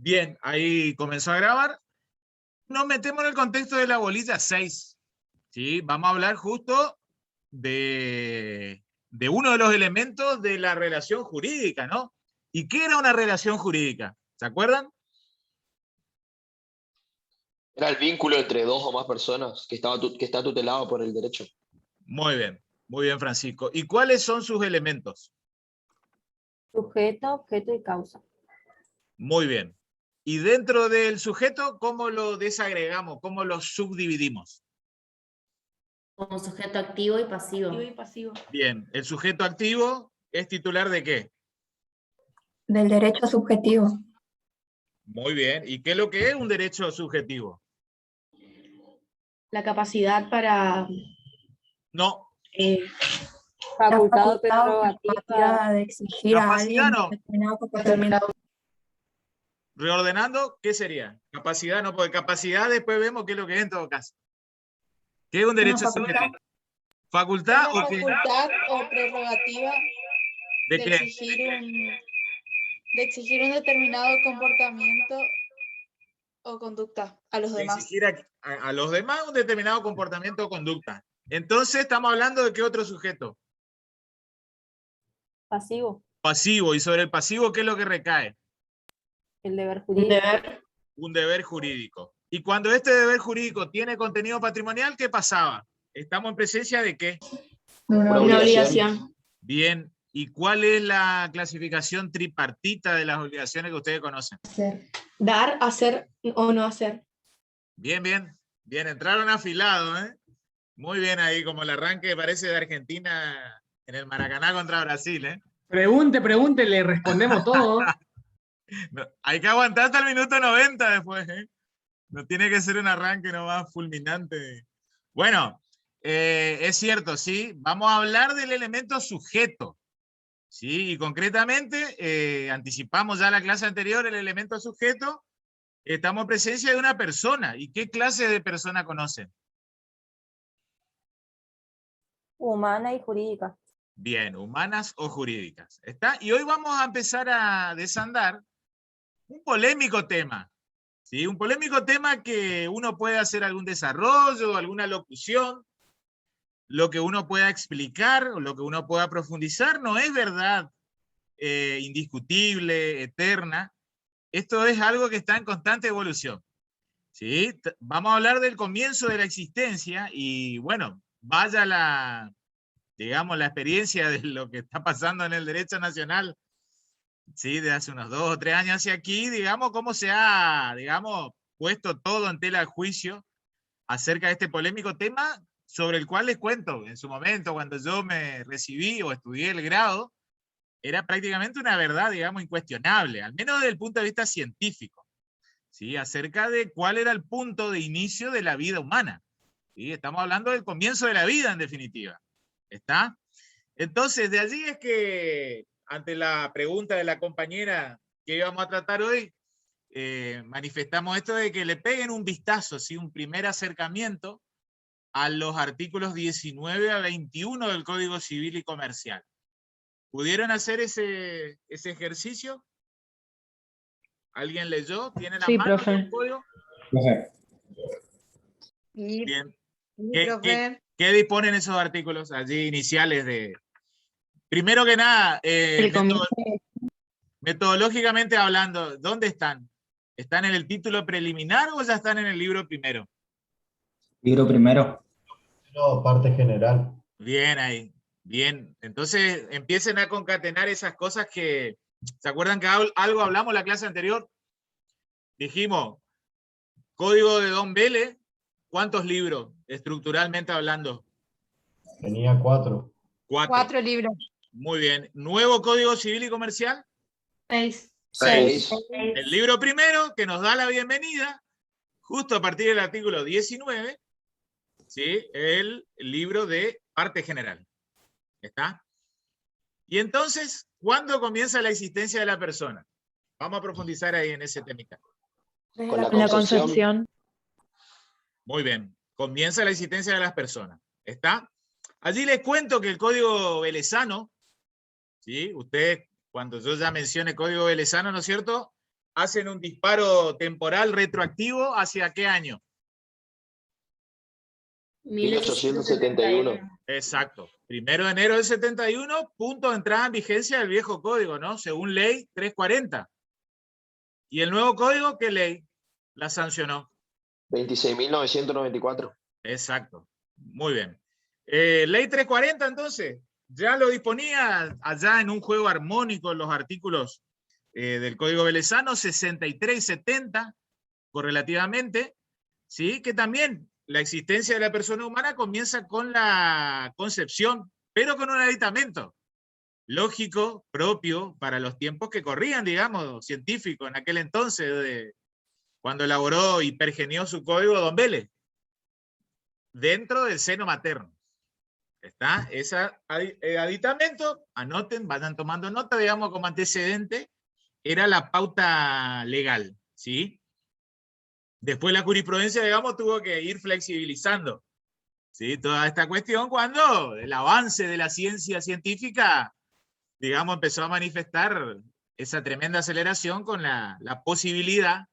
Bien, ahí comenzó a grabar. Nos metemos en el contexto de la bolilla 6. ¿Sí? Vamos a hablar justo de uno de los elementos de la relación jurídica, ¿no? ¿Y qué era una relación jurídica? ¿Se acuerdan? Era el vínculo entre dos o más personas que está tutelado por el derecho. Muy bien, Francisco. ¿Y cuáles son sus elementos? Sujeto, objeto y causa. Muy bien. Y dentro del sujeto, ¿cómo lo desagregamos? ¿Cómo lo subdividimos? Como sujeto activo y pasivo. Bien, el sujeto activo es titular ¿de qué? Del derecho subjetivo. Muy bien. ¿Y qué es lo que es un derecho subjetivo? La capacidad para... No. Facultad o La facultad prerrogativa. de exigir a Capacidad alguien no. determinado comportamiento. Reordenando, ¿qué sería? Capacidad, no, porque capacidad después vemos qué es lo que es en todo caso. ¿Qué es un derecho subjetivo? ¿Facultad o qué? Facultad o prerrogativa ¿De qué? de exigir un determinado comportamiento o conducta a los De demás. exigir a los demás un determinado comportamiento o conducta. Entonces estamos hablando de qué otro sujeto. Pasivo. Pasivo. ¿Y sobre el pasivo qué es lo que recae? El deber jurídico. Un deber jurídico. Y cuando este deber jurídico tiene contenido patrimonial, ¿qué pasaba? ¿Estamos en presencia de qué? Una obligación. Bien. ¿Y cuál es la clasificación tripartita de las obligaciones que ustedes conocen? Dar, hacer o no hacer. Bien, bien. Bien, entraron afilados, ¿eh? Muy bien ahí, como el arranque parece de Argentina en el Maracaná contra Brasil, ¿eh? Pregunte, le respondemos todo. No, hay que aguantar hasta el minuto 90 después, ¿eh? No tiene que ser un arranque nomás fulminante. Bueno, es cierto, sí. Vamos a hablar del elemento sujeto. Sí, y concretamente, anticipamos ya la clase anterior, el elemento sujeto. Estamos en presencia de una persona. ¿Y qué clase de persona conocen? Humana y jurídica. Bien, humanas o jurídicas. ¿Está? Y hoy vamos a empezar a desandar un polémico tema. ¿Sí? Un polémico tema que uno puede hacer algún desarrollo, alguna locución, lo que uno pueda explicar o lo que uno pueda profundizar no es verdad indiscutible, eterna. Esto es algo que está en constante evolución. ¿Sí? Vamos a hablar del comienzo de la existencia y bueno, vaya la, digamos, la experiencia de lo que está pasando en el derecho nacional, ¿sí? De hace unos 2 o 3 años hacia aquí, digamos, cómo se ha, digamos, puesto todo en tela de juicio acerca de este polémico tema, sobre el cual les cuento, en su momento, cuando yo me recibí o estudié el grado, era prácticamente una verdad, digamos, incuestionable, al menos desde el punto de vista científico, ¿sí? Acerca de cuál era el punto de inicio de la vida humana. ¿Sí? Estamos hablando del comienzo de la vida, en definitiva. ¿Está? Entonces, de allí es que, ante la pregunta de la compañera que íbamos a tratar hoy, manifestamos esto de que le peguen un vistazo, ¿sí? Un primer acercamiento a los artículos 19 a 21 del Código Civil y Comercial. ¿Pudieron hacer ese ejercicio? ¿Alguien leyó? ¿Tienen a mano el código? Bien. ¿Qué disponen esos artículos allí iniciales de... Primero que nada, metodológicamente hablando, ¿dónde están? ¿Están en el título preliminar o ya están en el libro primero? Libro primero. No, parte general. Bien ahí, bien. Entonces empiecen a concatenar esas cosas que... ¿Se acuerdan que algo hablamos la clase anterior? Dijimos, Código de Don Vélez, ¿cuántos libros, estructuralmente hablando? Tenía 4. 4 libros. Muy bien. ¿Nuevo Código Civil y Comercial? 6. El libro primero, que nos da la bienvenida, justo a partir del artículo 19, ¿sí? El libro de parte general. ¿Está? Y entonces, ¿cuándo comienza la existencia de la persona? Vamos a profundizar ahí en ese temita. Con la concepción. Muy bien. Comienza la existencia de las personas. ¿Está? Allí les cuento que el Código Velezano, ¿sí? Usted, cuando yo ya mencione Código Velezano, ¿no es cierto? hacen un disparo temporal retroactivo ¿hacia qué año? 1871. Exacto. 1 de enero del 71, punto de entrada en vigencia del viejo código, ¿no? Según ley 340. ¿Y el nuevo código qué ley la sancionó? 26.994. Exacto. Muy bien. Ley 340, entonces, ya lo disponía allá en un juego armónico en los artículos del Código Velezano 63 y 70, correlativamente, ¿sí? Que también la existencia de la persona humana comienza con la concepción, pero con un aditamento lógico, propio, para los tiempos que corrían, digamos, científico, en aquel entonces, cuando elaboró y pergenió su código Don Vélez, dentro del seno materno. Está ese aditamento, anoten, vayan tomando nota, digamos, como antecedente, era la pauta legal, ¿sí? Después la jurisprudencia, digamos, tuvo que ir flexibilizando, ¿sí? Toda esta cuestión cuando el avance de la ciencia científica, digamos, empezó a manifestar esa tremenda aceleración con la posibilidad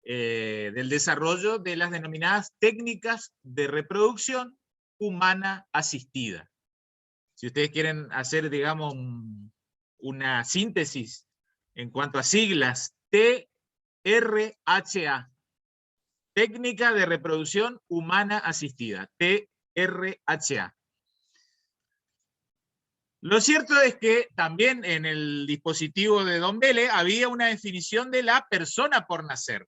del desarrollo de las denominadas técnicas de reproducción humana asistida. Si ustedes quieren hacer, digamos, una síntesis en cuanto a siglas, TRHA, técnica de reproducción humana asistida, TRHA. Lo cierto es que también en el dispositivo de Don Vélez había una definición de la persona por nacer.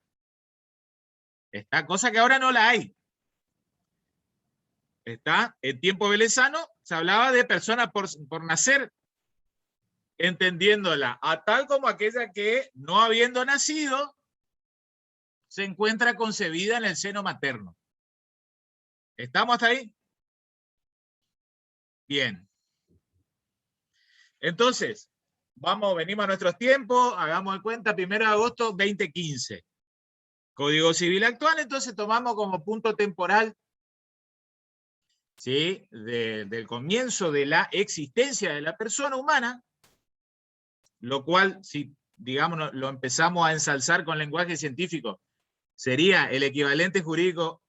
Esta cosa que ahora no la hay. Está, en tiempo velezano se hablaba de persona por nacer, entendiéndola a tal como aquella que, no habiendo nacido, se encuentra concebida en el seno materno. ¿Estamos hasta ahí? Bien. Entonces, venimos a nuestros tiempos, hagamos de cuenta, 1 de agosto 2015. Código Civil actual, entonces tomamos como punto temporal, ¿sí? Del comienzo de la existencia de la persona humana, lo cual, si digamos, lo empezamos a ensalzar con lenguaje científico, sería el equivalente jurídico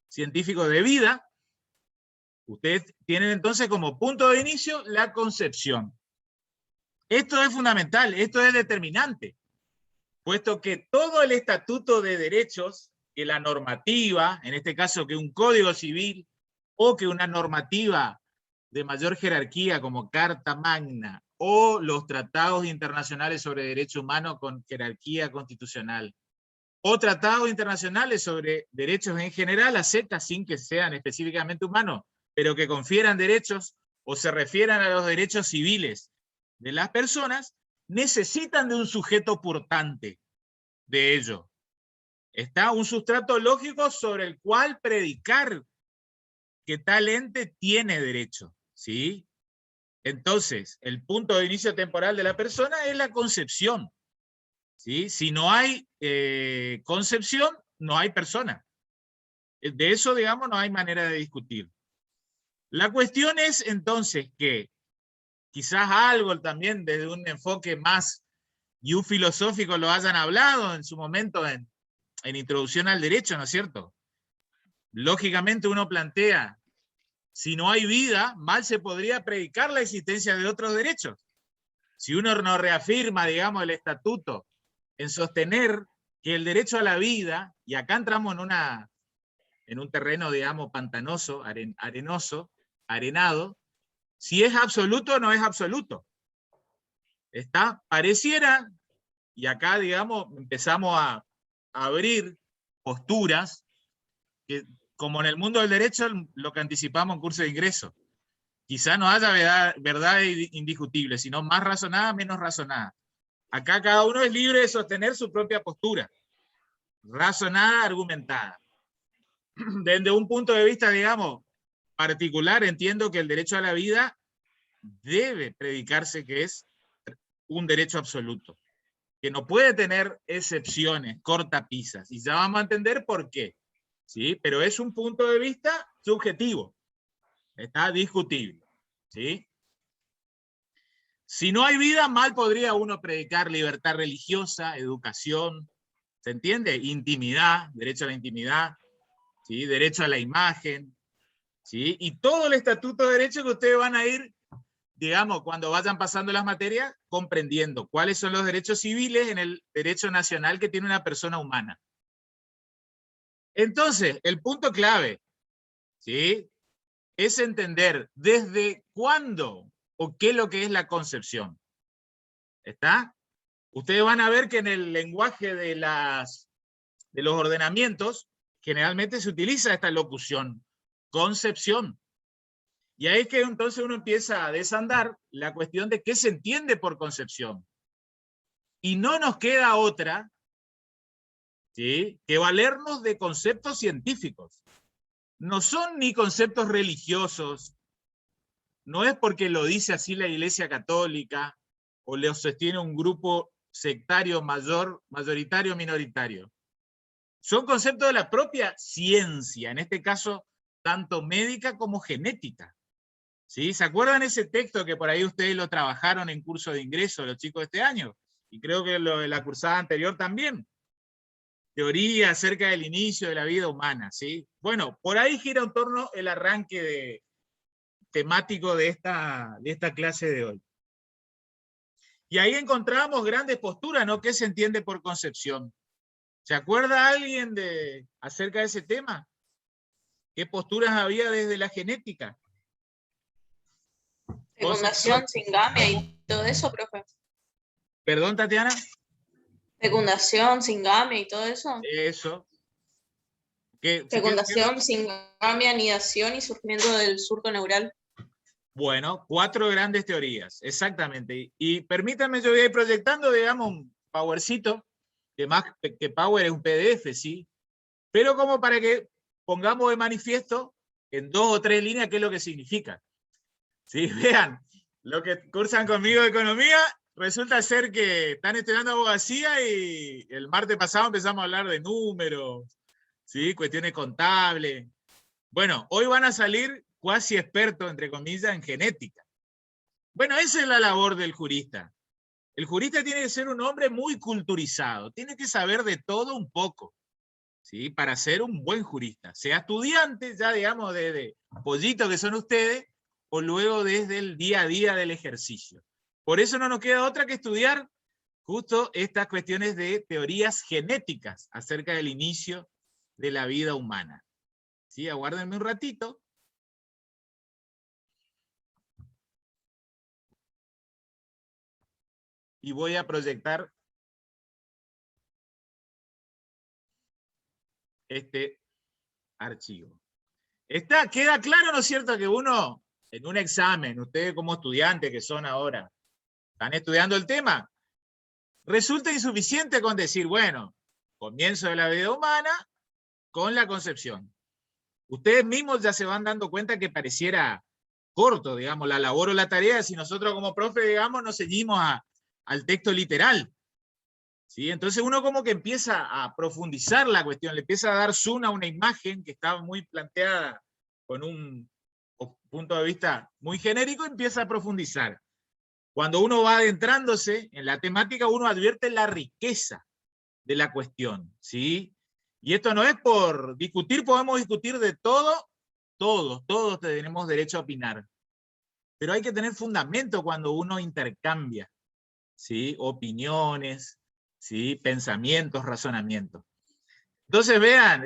científico de vida. Ustedes tienen entonces como punto de inicio la concepción. Esto es fundamental, esto es determinante, puesto que todo el estatuto de derechos, que la normativa, en este caso que un código civil, o que una normativa de mayor jerarquía como Carta Magna, o los tratados internacionales sobre derechos humanos con jerarquía constitucional, o tratados internacionales sobre derechos en general, acepta sin que sean específicamente humanos, pero que confieran derechos o se refieran a los derechos civiles de las personas, necesitan de un sujeto portante de ello. Está un sustrato lógico sobre el cual predicar que tal ente tiene derecho, ¿sí? Entonces, el punto de inicio temporal de la persona es la concepción, ¿sí? Si no hay concepción, no hay persona. De eso, digamos, no hay manera de discutir. La cuestión es entonces que quizás algo también desde un enfoque más filosófico lo hayan hablado en su momento en Introducción al Derecho, ¿no es cierto? Lógicamente uno plantea, si no hay vida, mal se podría predicar la existencia de otros derechos. Si uno no reafirma, digamos, el estatuto en sostener que el derecho a la vida, y acá entramos en un terreno, digamos, pantanoso, arenoso, arenado, si es absoluto o no es absoluto. Pareciera, y acá, digamos, empezamos a abrir posturas, que, como en el mundo del derecho, lo que anticipamos en curso de ingreso. Quizá no haya verdad indiscutible, sino más razonada, menos razonada. Acá cada uno es libre de sostener su propia postura, razonada, argumentada. Desde un punto de vista, digamos, particular, entiendo que el derecho a la vida debe predicarse que es un derecho absoluto, que no puede tener excepciones, cortapisas, y ya vamos a entender por qué, ¿sí? Pero es un punto de vista subjetivo, está discutible, ¿sí? Si no hay vida, mal podría uno predicar libertad religiosa, educación, ¿se entiende? Intimidad, derecho a la intimidad, ¿sí? Derecho a la imagen, ¿sí? Y todo el estatuto de derecho que ustedes van a ir, digamos, cuando vayan pasando las materias, comprendiendo cuáles son los derechos civiles en el derecho nacional que tiene una persona humana. Entonces, el punto clave, ¿sí?, es entender desde cuándo o qué es lo que es la concepción. ¿Está? Ustedes van a ver que en el lenguaje de los ordenamientos, generalmente se utiliza esta locución, concepción. Y ahí es que entonces uno empieza a desandar la cuestión de qué se entiende por concepción. Y no nos queda otra, ¿sí?, que valernos de conceptos científicos. No son ni conceptos religiosos, no es porque lo dice así la Iglesia Católica, o lo sostiene un grupo sectario mayoritario o minoritario. Son conceptos de la propia ciencia, en este caso, tanto médica como genética. ¿Sí? ¿Se acuerdan ese texto que por ahí ustedes lo trabajaron en curso de ingreso, los chicos de este año? Y creo que lo de la cursada anterior también. Teoría acerca del inicio de la vida humana, ¿sí? Bueno, por ahí gira en torno el arranque temático de esta clase de hoy. Y ahí encontramos grandes posturas, ¿no? ¿Qué se entiende por concepción? ¿Se acuerda alguien acerca de ese tema? ¿Qué posturas había desde la genética? Fecundación sin gamia y todo eso, profe. ¿Perdón, Tatiana? Fecundación sin gamia y todo eso. Eso. Fecundación sin gamia, anidación y surgimiento del surco neural. Bueno, 4 grandes teorías, exactamente. Y permítanme, yo voy a ir proyectando, digamos, un powercito, que más que power es un PDF, ¿sí? Pero como para que pongamos de manifiesto en 2 o 3 líneas qué es lo que significa. ¿Sí? Vean, lo que cursan conmigo de economía, resulta ser que están estudiando abogacía y el martes pasado empezamos a hablar de números, ¿sí? Cuestiones contables. Bueno, hoy van a salir cuasi expertos, entre comillas, en genética. Bueno, esa es la labor del jurista. El jurista tiene que ser un hombre muy culturizado, tiene que saber de todo un poco, ¿sí? Para ser un buen jurista. Sea estudiante, ya digamos, de pollito que son ustedes, o luego desde el día a día del ejercicio. Por eso no nos queda otra que estudiar justo estas cuestiones de teorías genéticas acerca del inicio de la vida humana. ¿Sí? Aguárdenme un ratito. Y voy a proyectar este archivo. ¿Queda claro, no es cierto, que uno, en un examen, ustedes como estudiantes que son ahora, están estudiando el tema, resulta insuficiente con decir, bueno, comienzo de la vida humana con la concepción? Ustedes mismos ya se van dando cuenta que pareciera corto, digamos, la labor o la tarea, si nosotros como profe, digamos, nos ceñimos al texto literal. ¿Sí? Entonces uno como que empieza a profundizar la cuestión, le empieza a dar zoom a una imagen que estaba muy planteada con un punto de vista muy genérico, empieza a profundizar. Cuando uno va adentrándose en la temática, uno advierte la riqueza de la cuestión, ¿sí? Y esto no es por discutir, podemos discutir de todo, todos tenemos derecho a opinar. Pero hay que tener fundamento cuando uno intercambia, ¿sí? Opiniones, ¿sí? Pensamientos, razonamientos. Entonces vean,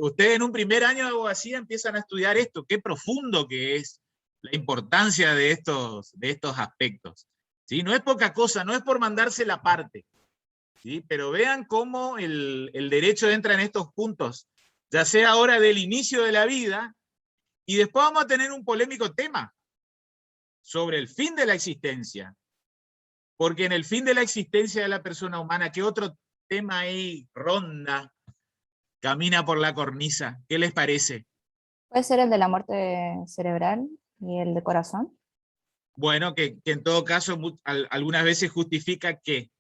ustedes en un primer año de abogacía empiezan a estudiar esto, qué profundo que es la importancia de estos aspectos. ¿Sí? No es poca cosa, no es por mandarse la parte, ¿sí? Pero vean cómo el derecho entra en estos puntos, ya sea ahora del inicio de la vida, y después vamos a tener un polémico tema sobre el fin de la existencia. Porque en el fin de la existencia de la persona humana, ¿qué otro tema ahí ronda, camina por la cornisa? ¿Qué les parece? ¿Puede ser el de la muerte cerebral y el de corazón? Bueno, que en todo caso algunas veces justifica que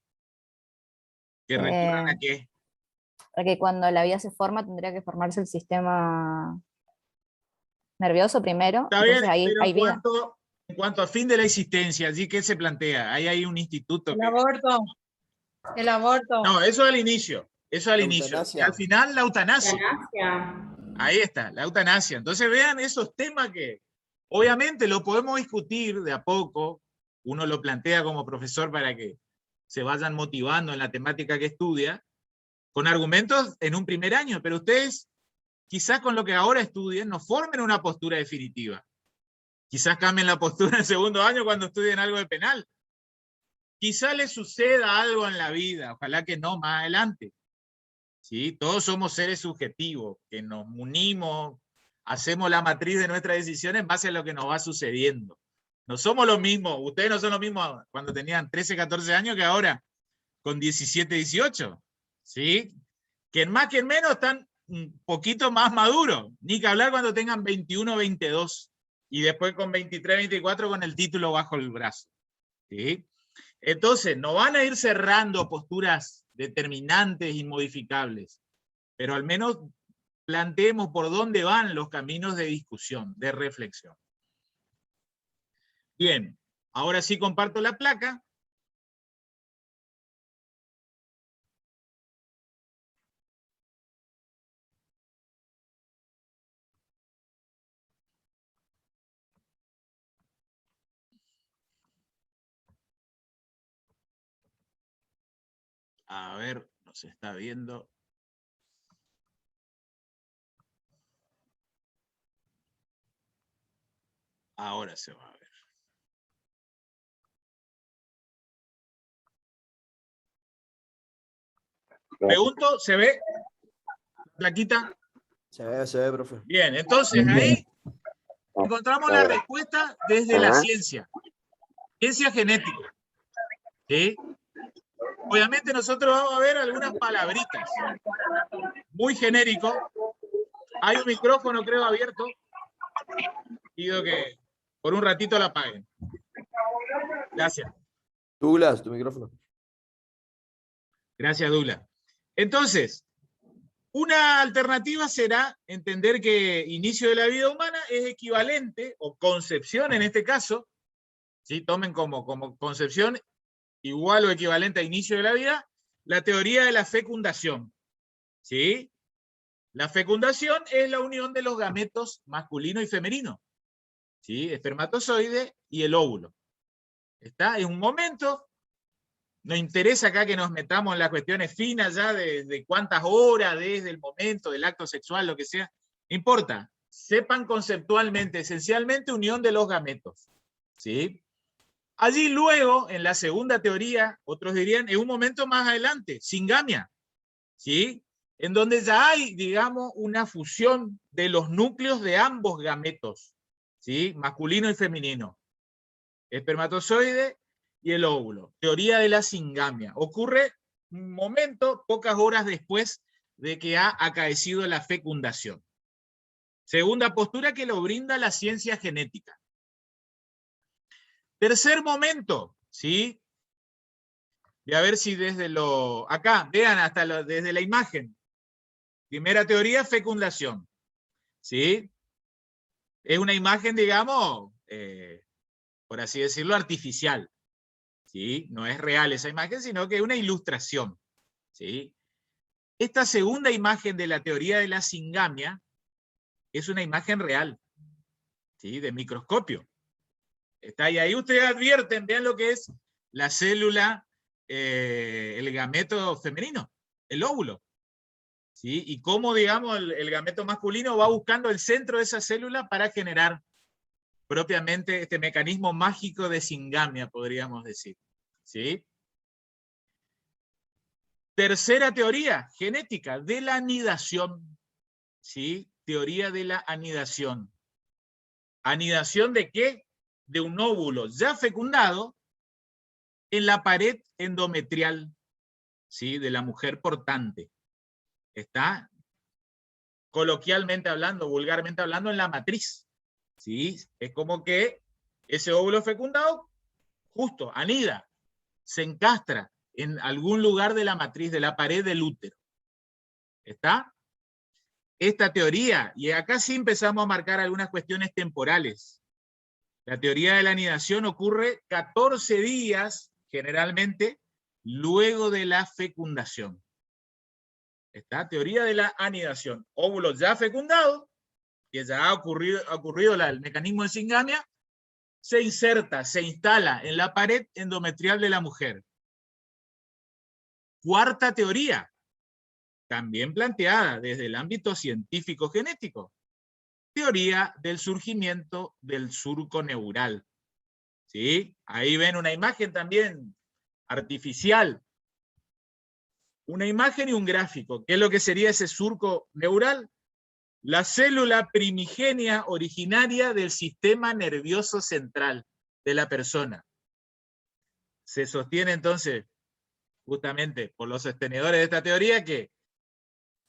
recurran a qué. Porque cuando la vida se forma tendría que formarse el sistema nervioso primero, Está bien, entonces ahí pero hay vida. En cuanto a fin de la existencia, ¿allí qué se plantea? Ahí hay un instituto. El aborto. El aborto. No, eso al inicio. Eso al La inicio. Y eutanasia. al final, la eutanasia. Eutanasia. Ahí está, la eutanasia. Entonces vean esos temas que obviamente lo podemos discutir de a poco. Uno lo plantea como profesor para que se vayan motivando en la temática que estudia, con argumentos en un primer año, pero ustedes quizás con lo que ahora estudien no formen una postura definitiva. Quizás cambien la postura en el segundo año cuando estudien algo de penal. Quizás les suceda algo en la vida, ojalá que no, más adelante. ¿Sí? Todos somos seres subjetivos, que nos unimos, hacemos la matriz de nuestras decisiones en base a lo que nos va sucediendo. No somos los mismos, ustedes no son los mismos cuando tenían 13, 14 años que ahora con 17, 18. ¿Sí? Que en más que en menos están un poquito más maduros, ni que hablar cuando tengan 21, 22, y después con 23, 24 con el título bajo el brazo. ¿Sí? Entonces, no van a ir cerrando posturas determinantes, inmodificables, pero al menos planteemos por dónde van los caminos de discusión, de reflexión. Bien, ahora sí comparto la placa. A ver, no se está viendo. Ahora se va a ver. Pregunto, ¿se ve? ¿Plaquita? Se ve, profe. Bien, entonces ahí encontramos la respuesta desde la ciencia genética. ¿Sí? Obviamente nosotros vamos a ver algunas palabritas, muy genérico. Hay un micrófono, creo, abierto. Pido que por un ratito la apaguen. Gracias. Douglas, tu micrófono. Gracias, Dula. Entonces, una alternativa será entender que inicio de la vida humana es equivalente, o concepción en este caso, ¿sí? Tomen como concepción igual o equivalente a inicio de la vida, la teoría de la fecundación. ¿Sí? La fecundación es la unión de los gametos masculino y femenino. ¿Sí? Espermatozoide y el óvulo. ¿Está? Es un momento. No interesa acá que nos metamos en las cuestiones finas ya de cuántas horas, desde el momento, del acto sexual, lo que sea. No importa. Sepan conceptualmente, esencialmente, unión de los gametos. ¿Sí? Allí luego, en la segunda teoría, otros dirían, en un momento más adelante, singamia. ¿Sí? En donde ya hay, digamos, una fusión de los núcleos de ambos gametos. ¿Sí? Masculino y femenino. Espermatozoide y el óvulo. Teoría de la singamia. Ocurre un momento, pocas horas después de que ha acaecido la fecundación. Segunda postura que lo brinda la ciencia genética. Tercer momento, ¿sí? Voy a ver si desde lo... Acá, vean, hasta desde la imagen. Primera teoría, fecundación. ¿Sí? Es una imagen, digamos, por así decirlo, artificial. ¿Sí? No es real esa imagen, sino que es una ilustración. ¿Sí? Esta segunda imagen de la teoría de la singamia es una imagen real. ¿Sí? De microscopio. Está y ahí ustedes advierten, vean lo que es la célula, el gameto femenino, el óvulo. ¿Sí? Y cómo, digamos, el gameto masculino va buscando el centro de esa célula para generar propiamente este mecanismo mágico de singamia, podríamos decir. ¿Sí? Tercera teoría genética de la anidación. ¿Sí? Teoría de la anidación. ¿Anidación de qué? De un óvulo ya fecundado en la pared endometrial, ¿sí? De la mujer portante. Está, coloquialmente hablando, vulgarmente hablando, en la matriz. ¿Sí? Es como que ese óvulo fecundado justo anida, se encastra en algún lugar de la matriz, de la pared del útero. ¿Está? Esta teoría, y acá sí empezamos a marcar algunas cuestiones temporales. La teoría de la anidación ocurre 14 días, generalmente, luego de la fecundación. Esta teoría de la anidación. Óvulo ya fecundado, que ya ha ocurrido el mecanismo de singamia, se inserta, se instala en la pared endometrial de la mujer. Cuarta teoría, también planteada desde el ámbito científico-genético. Teoría del surgimiento del surco neural. ¿Sí? Ahí ven una imagen también artificial. Una imagen y un gráfico. ¿Qué es lo que sería ese surco neural? La célula primigenia originaria del sistema nervioso central de la persona. Se sostiene entonces, justamente por los sostenedores de esta teoría, que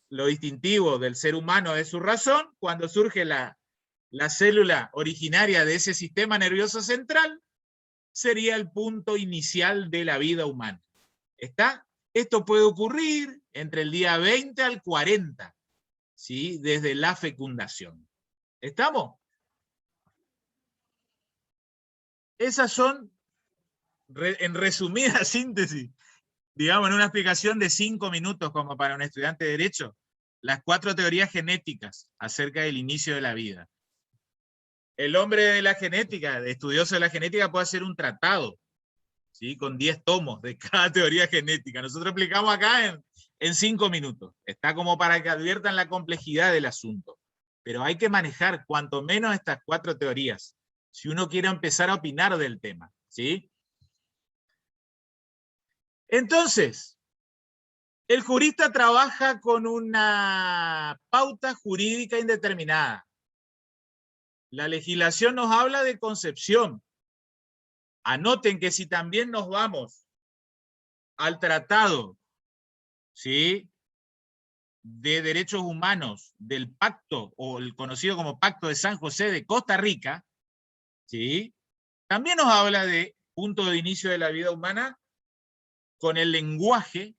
lo distintivo del ser humano es su razón. Cuando surge la célula originaria de ese sistema nervioso central, sería el punto inicial de la vida humana. ¿Está? Esto puede ocurrir entre el día 20 al 40, ¿sí? Desde la fecundación. ¿Estamos? Esas son, en resumida síntesis, digamos, en una explicación de 5 minutos como para un estudiante de Derecho, las 4 teorías genéticas acerca del inicio de la vida. El hombre de la genética, de estudioso de la genética, puede hacer un tratado, ¿sí? Con 10 tomos de cada teoría genética. Nosotros explicamos acá en 5 minutos. Está como para que adviertan la complejidad del asunto. Pero hay que manejar cuanto menos estas 4 teorías, si uno quiere empezar a opinar del tema, ¿sí? Entonces, el jurista trabaja con una pauta jurídica indeterminada. La legislación nos habla de concepción. Anoten que si también nos vamos al tratado, ¿sí?, de derechos humanos del pacto, o el conocido como Pacto de San José de Costa Rica, ¿sí?, también nos habla de punto de inicio de la vida humana con el lenguaje,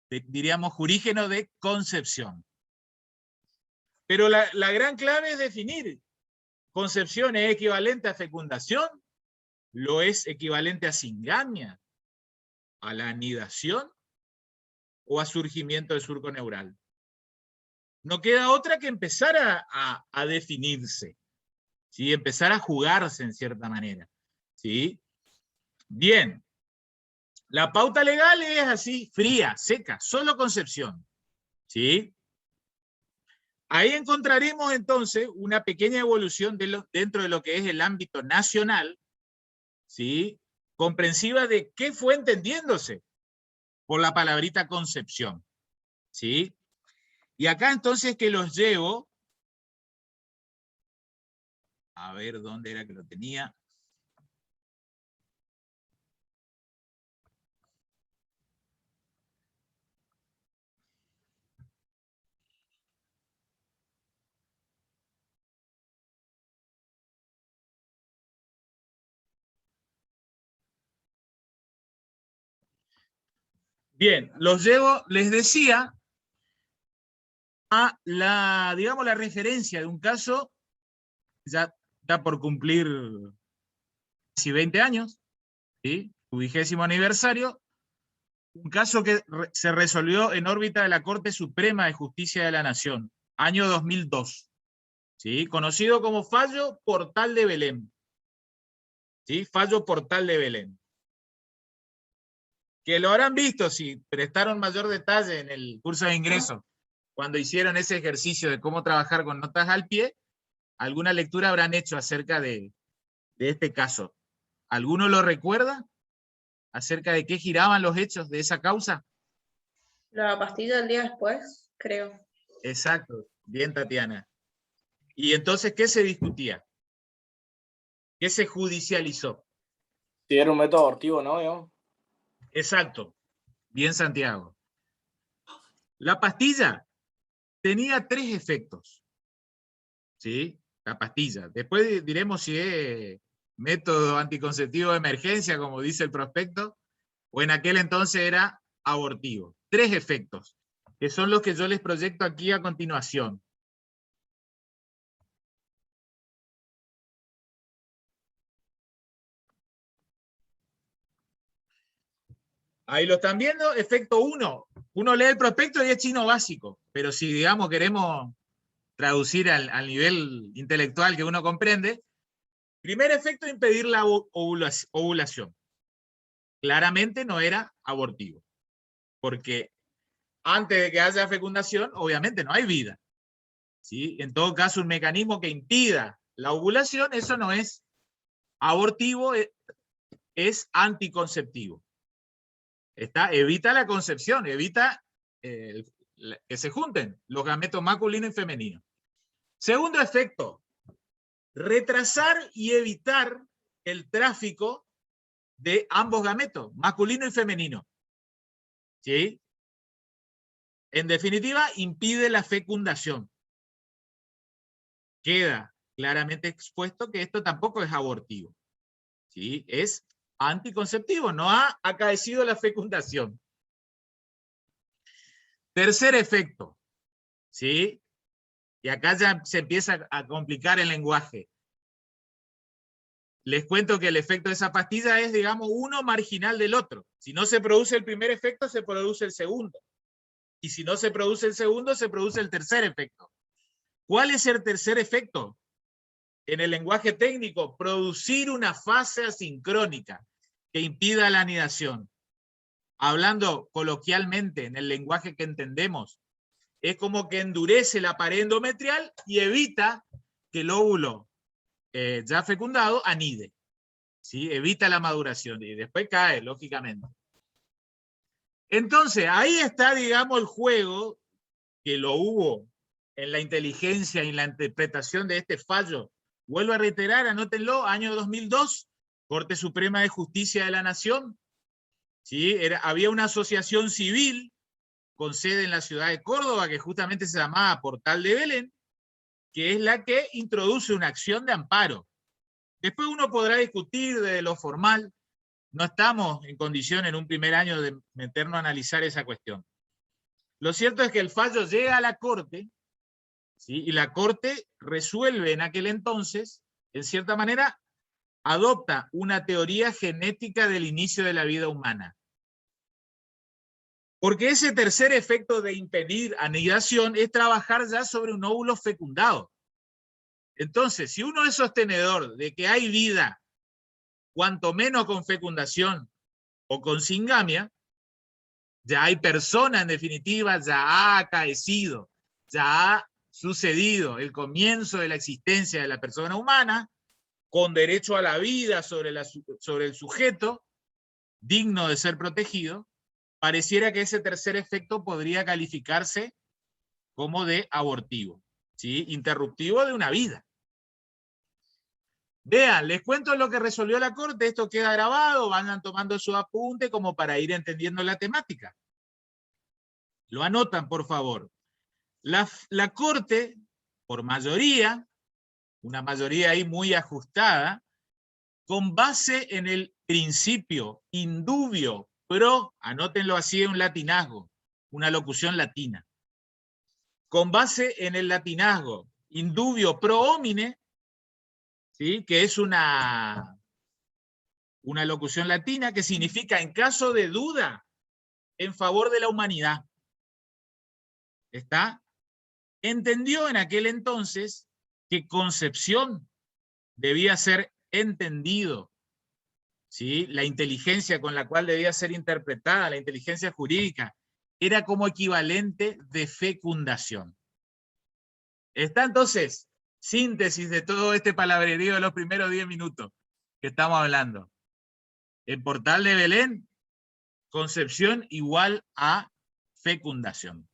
diríamos, jurígeno de concepción. Pero la gran clave es definir. ¿Concepción es equivalente a fecundación? ¿Lo es equivalente a singamia? ¿A la anidación? ¿O a surgimiento del surco neural? No queda otra que empezar a definirse, ¿sí? Empezar a jugarse en cierta manera, ¿sí? Bien. La pauta legal es así, fría, seca, solo concepción, ¿sí? Ahí encontraremos entonces una pequeña evolución dentro de lo que es el ámbito nacional, ¿sí?, comprensiva de qué fue entendiéndose por la palabrita concepción, ¿sí? Y acá entonces que los llevo, a ver dónde era que lo tenía. Bien, los llevo, les decía, a la, digamos, la referencia de un caso, ya está por cumplir casi 20 años, ¿sí?, su 20º aniversario, un caso que se resolvió en órbita de la Corte Suprema de Justicia de la Nación, año 2002, ¿sí?, conocido como Fallo Portal de Belén, ¿sí?, Fallo Portal de Belén. Que lo habrán visto si prestaron mayor detalle en el curso de ingreso, cuando hicieron ese ejercicio de cómo trabajar con notas al pie, alguna lectura habrán hecho acerca de este caso. ¿Alguno lo recuerda? ¿Acerca de qué giraban los hechos de esa causa? La pastilla del día después, creo. Exacto, bien, Tatiana. ¿Y entonces qué se discutía? ¿Qué se judicializó? Sí, era un método abortivo, ¿no? Digamos. Exacto, bien, Santiago. La pastilla tenía 3 efectos, ¿sí? La pastilla. Después diremos si es método anticonceptivo de emergencia, como dice el prospecto, o en aquel entonces era abortivo. 3 efectos, que son los que yo les proyecto aquí a continuación. Ahí lo están viendo, efecto 1. Uno lee el prospecto y es chino básico, pero si, digamos, queremos traducir al nivel intelectual que uno comprende, primer efecto, impedir la ovulación. Claramente no era abortivo, porque antes de que haya fecundación, obviamente no hay vida. ¿Sí? En todo caso, un mecanismo que impida la ovulación, eso no es abortivo, es anticonceptivo. Evita la concepción, evita que se junten los gametos masculino y femenino. Segundo efecto, retrasar y evitar el tráfico de ambos gametos, masculino y femenino. ¿Sí? En definitiva, impide la fecundación. Queda claramente expuesto que esto tampoco es abortivo. ¿Sí? Es anticonceptivo, no ha acaecido la fecundación. Tercer efecto, ¿sí? Y acá ya se empieza a complicar el lenguaje. Les cuento que el efecto de esa pastilla es, digamos, uno marginal del otro. Si no se produce el primer efecto, se produce el segundo. Y si no se produce el segundo, se produce el tercer efecto. ¿Cuál es el tercer efecto? En el lenguaje técnico, producir una fase asincrónica que impida la anidación. Hablando coloquialmente, en el lenguaje que entendemos, es como que endurece la pared endometrial y evita que el óvulo ya fecundado anide. ¿Sí? Evita la maduración y después cae, lógicamente. Entonces, ahí está, digamos, el juego que lo hubo en la inteligencia y la interpretación de este fallo. Vuelvo a reiterar, anótenlo, año 2002, Corte Suprema de Justicia de la Nación. ¿Sí? Había una asociación civil con sede en la ciudad de Córdoba, que justamente se llamaba Portal de Belén, que es la que introduce una acción de amparo. Después uno podrá discutir de lo formal, no estamos en condición en un primer año de meternos a analizar esa cuestión. Lo cierto es que el fallo llega a la Corte, ¿sí? Y la Corte resuelve en aquel entonces, en cierta manera, adopta una teoría genética del inicio de la vida humana. Porque ese tercer efecto de impedir anidación es trabajar ya sobre un óvulo fecundado. Entonces, si uno es sostenedor de que hay vida, cuanto menos con fecundación o con singamia, ya hay persona en definitiva, ya ha acaecido, ya ha sucedido el comienzo de la existencia de la persona humana, con derecho a la vida sobre el sujeto, digno de ser protegido, pareciera que ese tercer efecto podría calificarse como de abortivo, ¿sí? Interruptivo de una vida. Vean, les cuento lo que resolvió la Corte, esto queda grabado, vayan tomando su apunte como para ir entendiendo la temática. Lo anotan, por favor. La Corte, por mayoría, una mayoría ahí muy ajustada, con base en el principio indubio pro, anótenlo así en un latinazgo, una locución latina. Con base en el latinazgo indubio pro homine, ¿sí? Que es una locución latina que significa en caso de duda en favor de la humanidad. ¿Está? Entendió en aquel entonces que concepción debía ser entendido, ¿sí? La inteligencia con la cual debía ser interpretada, la inteligencia jurídica, era como equivalente de fecundación. Está entonces, síntesis de todo este palabrerío de los primeros 10 minutos que estamos hablando. El Portal de Belén, concepción igual a fecundación.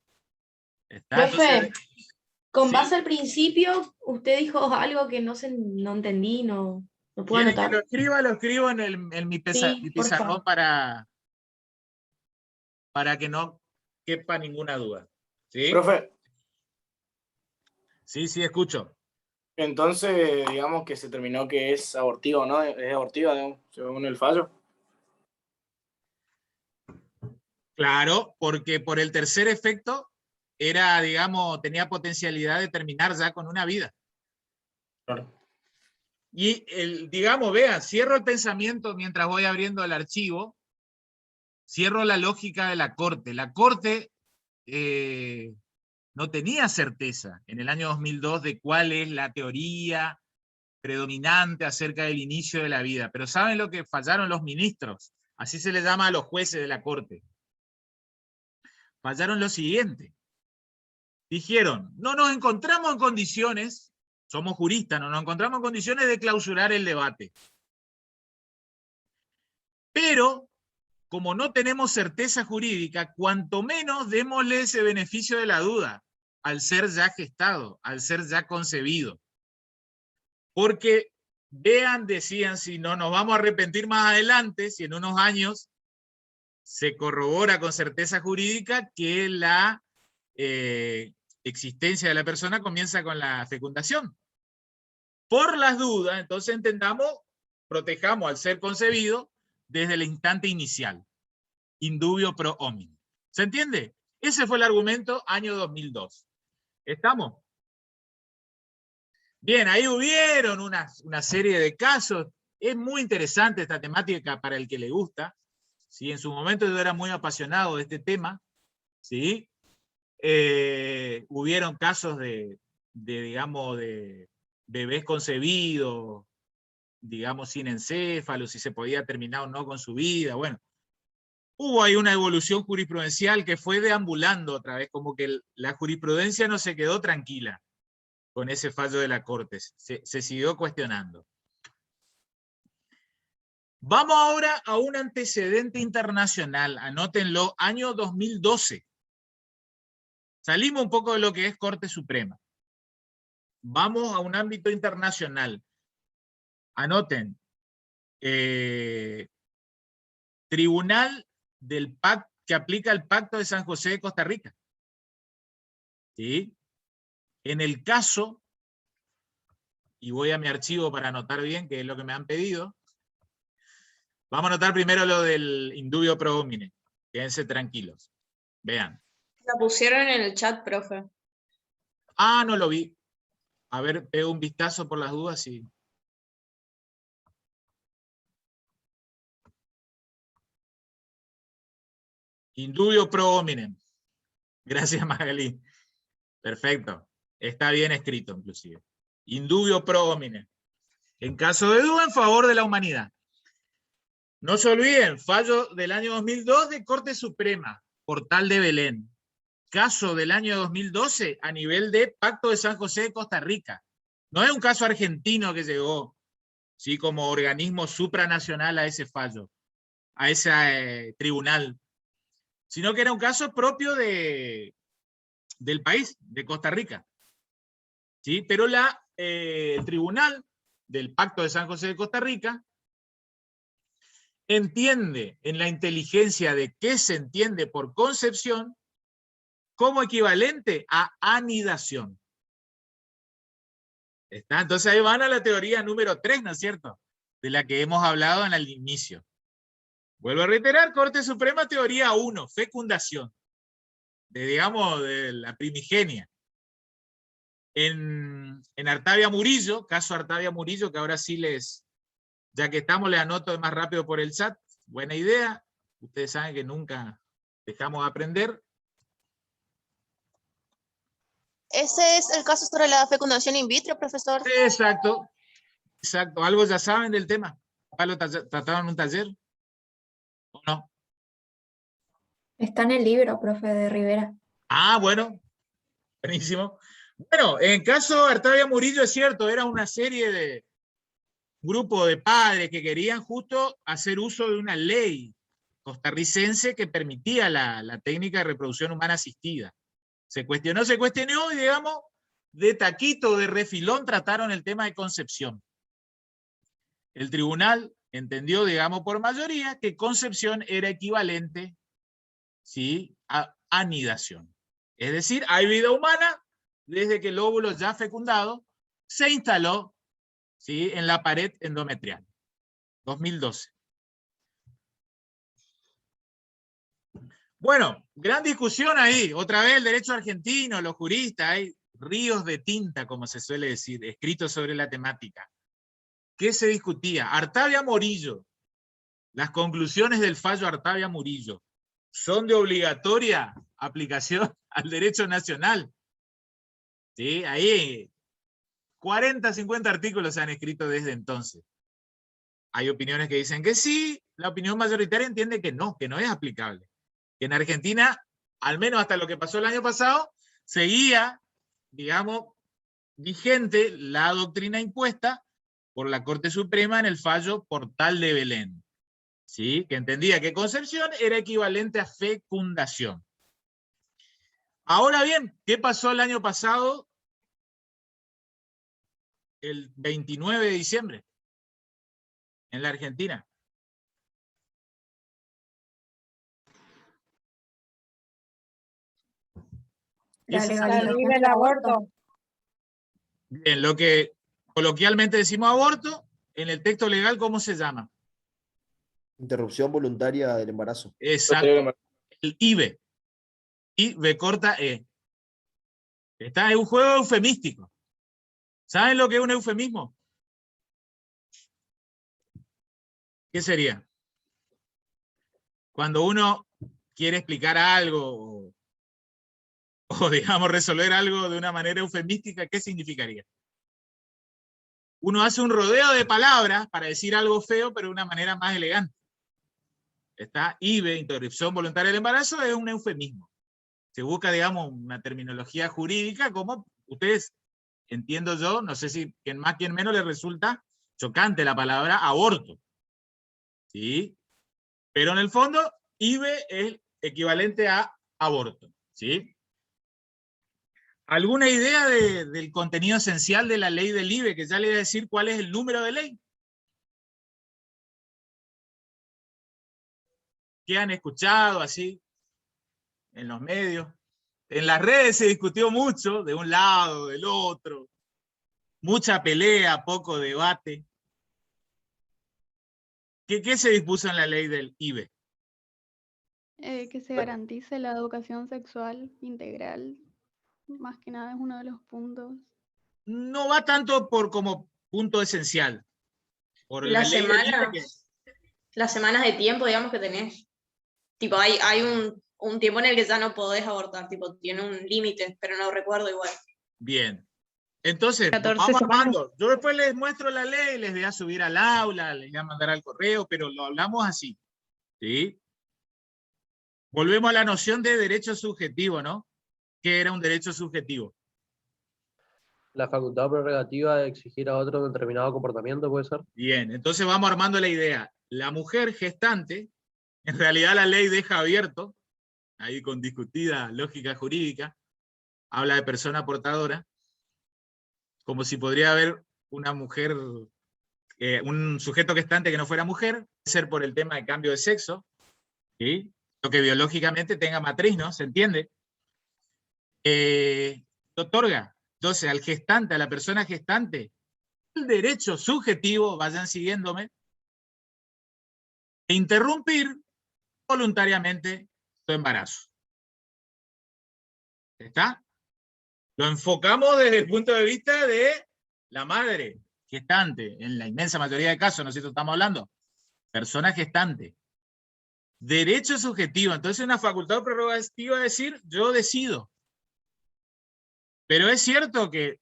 ¿Está? Profe, Entonces, con ¿sí? base al principio, usted dijo algo que no entendí, no puedo ¿Quieren que anotar. lo escribo en mi Sí, por pizarrón favor. para que no quepa ninguna duda. ¿Sí? Profe, Sí, sí, escucho. entonces digamos que se terminó que es abortivo, ¿no? Es abortiva, digamos, según el fallo. Claro, porque por el tercer efecto era, digamos, tenía potencialidad de terminar ya con una vida. Claro. Y, digamos, vean, cierro el pensamiento mientras voy abriendo el archivo, cierro la lógica de la Corte. La Corte no tenía certeza en el año 2002 de cuál es la teoría predominante acerca del inicio de la vida. Pero ¿saben lo que fallaron los ministros? Así se les llama a los jueces de la Corte. Fallaron lo siguiente. Dijeron, no nos encontramos en condiciones, somos juristas, no nos encontramos en condiciones de clausurar el debate. Pero, como no tenemos certeza jurídica, cuanto menos démosle ese beneficio de la duda, al ser ya gestado, al ser ya concebido. Porque, vean, decían, si no nos vamos a arrepentir más adelante, si en unos años se corrobora con certeza jurídica que la existencia de la persona comienza con la fecundación. Por las dudas, entonces entendamos, protejamos al ser concebido desde el instante inicial. Indubio pro homine. ¿Se entiende? Ese fue el argumento año 2002. ¿Estamos? Bien, ahí hubieron una serie de casos. Es muy interesante esta temática para el que le gusta. ¿Sí? En su momento yo era muy apasionado de este tema. ¿Sí? Hubieron casos digamos, de bebés concebidos, digamos, sin encéfalo, si se podía terminar o no con su vida. Bueno, hubo ahí una evolución jurisprudencial que fue deambulando otra vez, como que la jurisprudencia no se quedó tranquila con ese fallo de la Corte, se siguió cuestionando. Vamos ahora a un antecedente internacional, anótenlo, año 2012. Salimos un poco de lo que es Corte Suprema. Vamos a un ámbito internacional. Anoten. Tribunal del Pacto que aplica el Pacto de San José de Costa Rica. ¿Sí? En el caso, y voy a mi archivo para anotar bien, que es lo que me han pedido, vamos a anotar primero lo del indubio pro homine. Quédense tranquilos. Vean. La pusieron en el chat, profe. Ah, no lo vi. A ver, pego un vistazo por las dudas y... Indubio pro hominem. Gracias, Magalí. Perfecto. Está bien escrito, inclusive. Indubio pro hominem. En caso de duda, en favor de la humanidad. No se olviden, fallo del año 2002 de Corte Suprema, Portal de Belén. Caso del año 2012 a nivel de Pacto de San José de Costa Rica. No es un caso argentino que llegó, ¿sí? Como organismo supranacional a ese fallo, a ese tribunal, sino que era un caso propio del país, de Costa Rica. ¿Sí? Pero el tribunal del Pacto de San José de Costa Rica entiende en la inteligencia de qué se entiende por concepción como equivalente a anidación. ¿Está? Entonces ahí van a la teoría número 3, ¿no es cierto? De la que hemos hablado en el inicio. Vuelvo a reiterar, Corte Suprema, teoría 1, fecundación. Digamos, de la primigenia. En Artavia Murillo, caso Artavia Murillo, que ahora sí ya que estamos, le anoto más rápido por el chat. Buena idea. Ustedes saben que nunca dejamos de aprender. Ese es el caso sobre la fecundación in vitro, profesor. Exacto. Exacto. ¿Algo ya saben del tema? ¿Lo trataron en un taller? ¿O no? Está en el libro, profe, de Rivera. Ah, bueno. Buenísimo. Bueno, en caso de Artavia Murillo es cierto, era una serie de grupo de padres que querían justo hacer uso de una ley costarricense que permitía la técnica de reproducción humana asistida. Se cuestionó, y digamos, de taquito, de refilón, trataron el tema de concepción. El tribunal entendió, digamos, por mayoría, que concepción era equivalente, ¿sí?, a anidación. Es decir, hay vida humana desde que el óvulo ya fecundado se instaló, ¿sí?, en la pared endometrial. 2012. Bueno, gran discusión ahí. Otra vez el derecho argentino, los juristas, hay ríos de tinta, como se suele decir, escritos sobre la temática. ¿Qué se discutía? Artavia Murillo las conclusiones del fallo Artavia Murillo son de obligatoria aplicación al derecho nacional. ¿Sí? Ahí 40, 50 artículos se han escrito desde entonces. Hay opiniones que dicen que sí, la opinión mayoritaria entiende que no es aplicable. Que en Argentina, al menos hasta lo que pasó el año pasado, seguía, digamos, vigente la doctrina impuesta por la Corte Suprema en el fallo Portal de Belén. ¿Sí? Que entendía que concepción era equivalente a fecundación. Ahora bien, ¿qué pasó el año pasado? El 29 de diciembre, en la Argentina. La La legalización ley del del aborto. Bien, lo que coloquialmente decimos aborto, en el texto legal, ¿cómo se llama? Interrupción voluntaria del embarazo. Exacto. El IVE. IVE corta E. Está en un juego eufemístico. ¿Saben lo que es un eufemismo? ¿Qué sería? Cuando uno quiere explicar algo o digamos resolver algo de una manera eufemística, ¿qué significaría? Uno hace un rodeo de palabras para decir algo feo, pero de una manera más elegante. Está IVE, interrupción voluntaria del embarazo, es un eufemismo. Se busca, digamos, una terminología jurídica, como ustedes, entiendo yo, no sé si quien más, quien menos, les resulta chocante la palabra aborto. ¿Sí? Pero en el fondo, IVE es equivalente a aborto. ¿Sí? ¿Alguna idea del contenido esencial de la ley del IVE? Que ya le voy a decir cuál es el número de ley. ¿Qué han escuchado así en los medios? En las redes se discutió mucho, de un lado, del otro. Mucha pelea, poco debate. ¿Qué se dispuso en la ley del IVE? Que se garantice la educación sexual integral. Más que nada es uno de los puntos. No va tanto por como punto esencial. Por la ley del IVE las semanas de tiempo, digamos, que tenés. Tipo, hay un tiempo en el que ya no podés abortar, tipo, tiene un límite, pero no recuerdo igual. Bien. Entonces, 14 vamos semanas. armando. Yo después les muestro la ley, les voy a subir al aula, les voy a mandar al correo, pero lo hablamos así. ¿Sí? Volvemos a la noción de derecho subjetivo, ¿no? ¿Qué era un derecho subjetivo? La facultad prerrogativa de exigir a otro determinado comportamiento, ¿puede ser? Bien, entonces vamos armando la idea. La mujer gestante, en realidad la ley deja abierto, ahí con discutida lógica jurídica, habla de persona portadora, como si podría haber una mujer, un sujeto gestante que no fuera mujer, puede ser por el tema de cambio de sexo, ¿sí? Lo que biológicamente tenga matriz, ¿no? ¿Se entiende? Otorga, entonces, al gestante, a la persona gestante, el derecho subjetivo, vayan siguiéndome, de interrumpir voluntariamente su embarazo. ¿Está? Lo enfocamos desde el punto de vista de la madre gestante, en la inmensa mayoría de casos, ¿no es cierto? Estamos hablando, persona gestante. Derecho subjetivo, entonces una facultad prerrogativa es decir, yo decido. Pero es cierto que